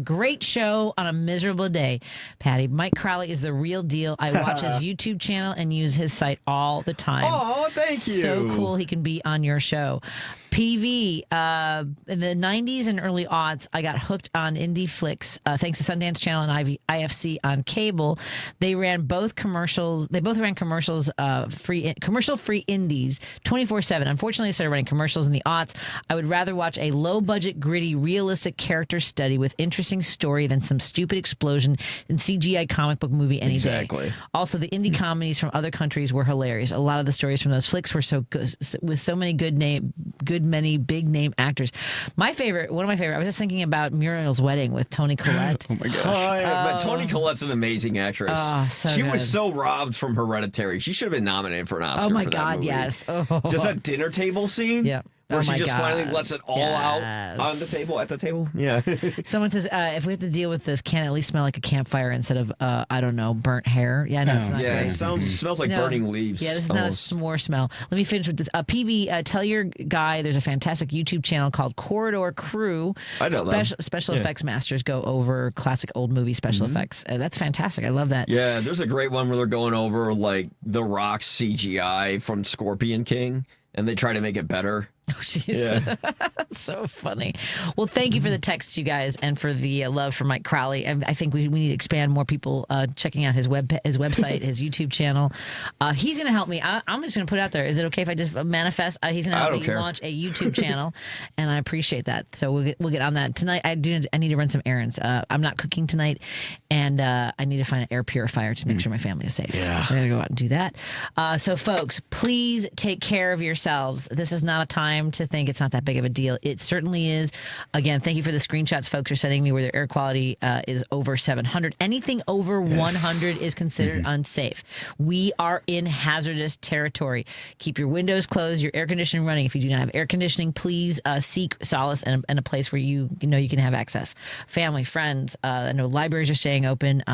great show on a miserable day. Patti, Mike Crowley is the real deal. I watch his YouTube channel and use his site all the time. Oh, thank you. So cool he can be on your show. PV, in the 90s and early aughts, I got hooked on indie flicks thanks to Sundance Channel and IFC on cable. They ran both commercials. They both ran commercials, commercial-free indies 24/7. Unfortunately, I started running commercials in the aughts. I would rather watch a low-budget, gritty, realistic character study with interesting story than some stupid explosion in CGI comic book movie any day. Also, the indie comedies from other countries were hilarious. A lot of the stories from those flicks were so good, with so many many big name actors. One of my favorite, I was just thinking about Muriel's Wedding with Toni Collette. Oh my gosh. But Toni Collette's an amazing actress. She was so robbed from Hereditary. She should have been nominated for an Oscar. Oh my for that God, movie. yes. Just that dinner table scene? Yeah. Where she my just God. finally lets it all out on the table, at the table? Yeah. Someone says, if we have to deal with this, can it at least smell like a campfire instead of, I don't know, burnt hair? Yeah, no, it's not great. It smells like burning leaves. Yeah, this is not a s'more smell. Let me finish with this. PV, tell your guy there's a fantastic YouTube channel called Corridor Crew. I know them. Special effects masters go over classic old movie special effects. That's fantastic. I love that. Yeah, there's a great one where they're going over, like, The Rock's CGI from Scorpion King, and they try to make it better. Oh, jeez. That's so funny. Well, thank you for the texts, you guys, and for the love for Mike Crowley. I think we need to expand more people checking out his website, his YouTube channel. He's going to help me. I'm just going to put it out there. Is it okay if I just manifest? He's going to help me launch a YouTube channel, and I appreciate that. So we'll get on that tonight. I need to run some errands. I'm not cooking tonight, and I need to find an air purifier to make sure my family is safe. Yeah. So I got to go out and do that. So, folks, please take care of yourselves. This is not a time to think it's not that big of a deal. It certainly is. Again, thank you for the screenshots folks are sending me where their air quality is over 700. Anything over 100 is considered unsafe. We are in hazardous territory. Keep your windows closed, your air conditioning running. If you do not have air conditioning, please seek solace in a place where you know you can have access. Family, friends. I know libraries are staying open.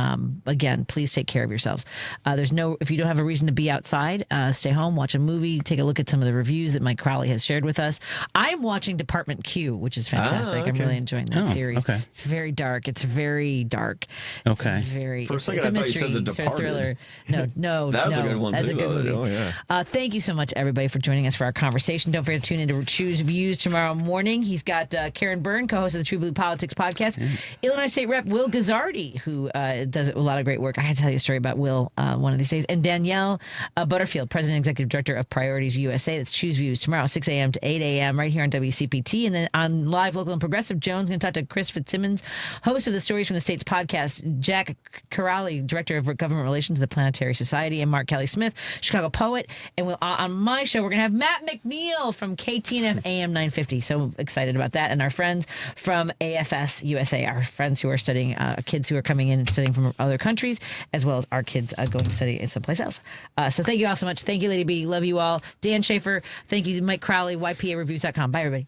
Again, please take care of yourselves. If you don't have a reason to be outside, stay home, watch a movie, take a look at some of the reviews that Mike Crowley has shared with us. I'm watching Department Q, which is fantastic. Okay. I'm really enjoying that series. Okay. It's very dark. It's very dark. Okay. For a second, it's a I thought mystery, you said The sort of thriller. Departed. No. That was a good one, That's too, a good movie. Oh, yeah. Thank you so much, everybody, for joining us for our conversation. Don't forget to tune in to Choose Views tomorrow morning. He's got Karen Byrne, co-host of the True Blue Politics podcast. Illinois State Rep Will Gazzardi, who does a lot of great work. I had to tell you a story about Will one of these days. And Danielle Butterfield, President and Executive Director of Priorities USA. That's Choose Views tomorrow, 6 a.m. to 8 a.m. right here on WCPT. And then on Live, Local, and Progressive, Jones going to talk to Chris Fitzsimmons, host of the Stories from the States podcast, Jack Corrali, Director of Government Relations of the Planetary Society, and Mark Kelly Smith, Chicago poet. And on my show, we're going to have Matt McNeil from KTNF AM 950. So excited about that. And our friends from AFS USA, our friends who are studying, kids who are coming in and studying from other countries, as well as our kids going to study in someplace else. So thank you all so much. Thank you, Lady B. Love you all. Dan Schaefer. Thank you, Mike Crowley, YPAReviews.com. Bye, everybody.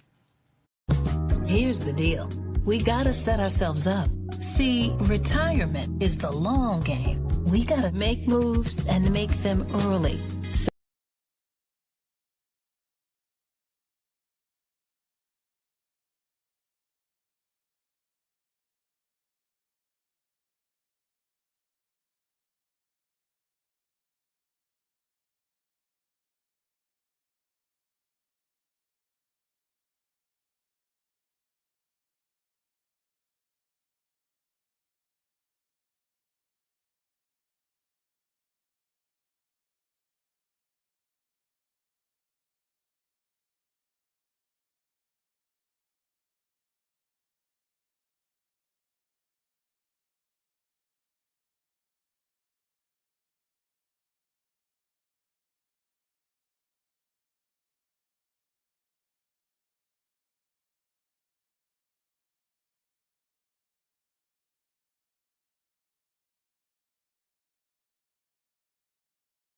Here's the deal. We gotta set ourselves up. See, retirement is the long game. We gotta make moves and make them early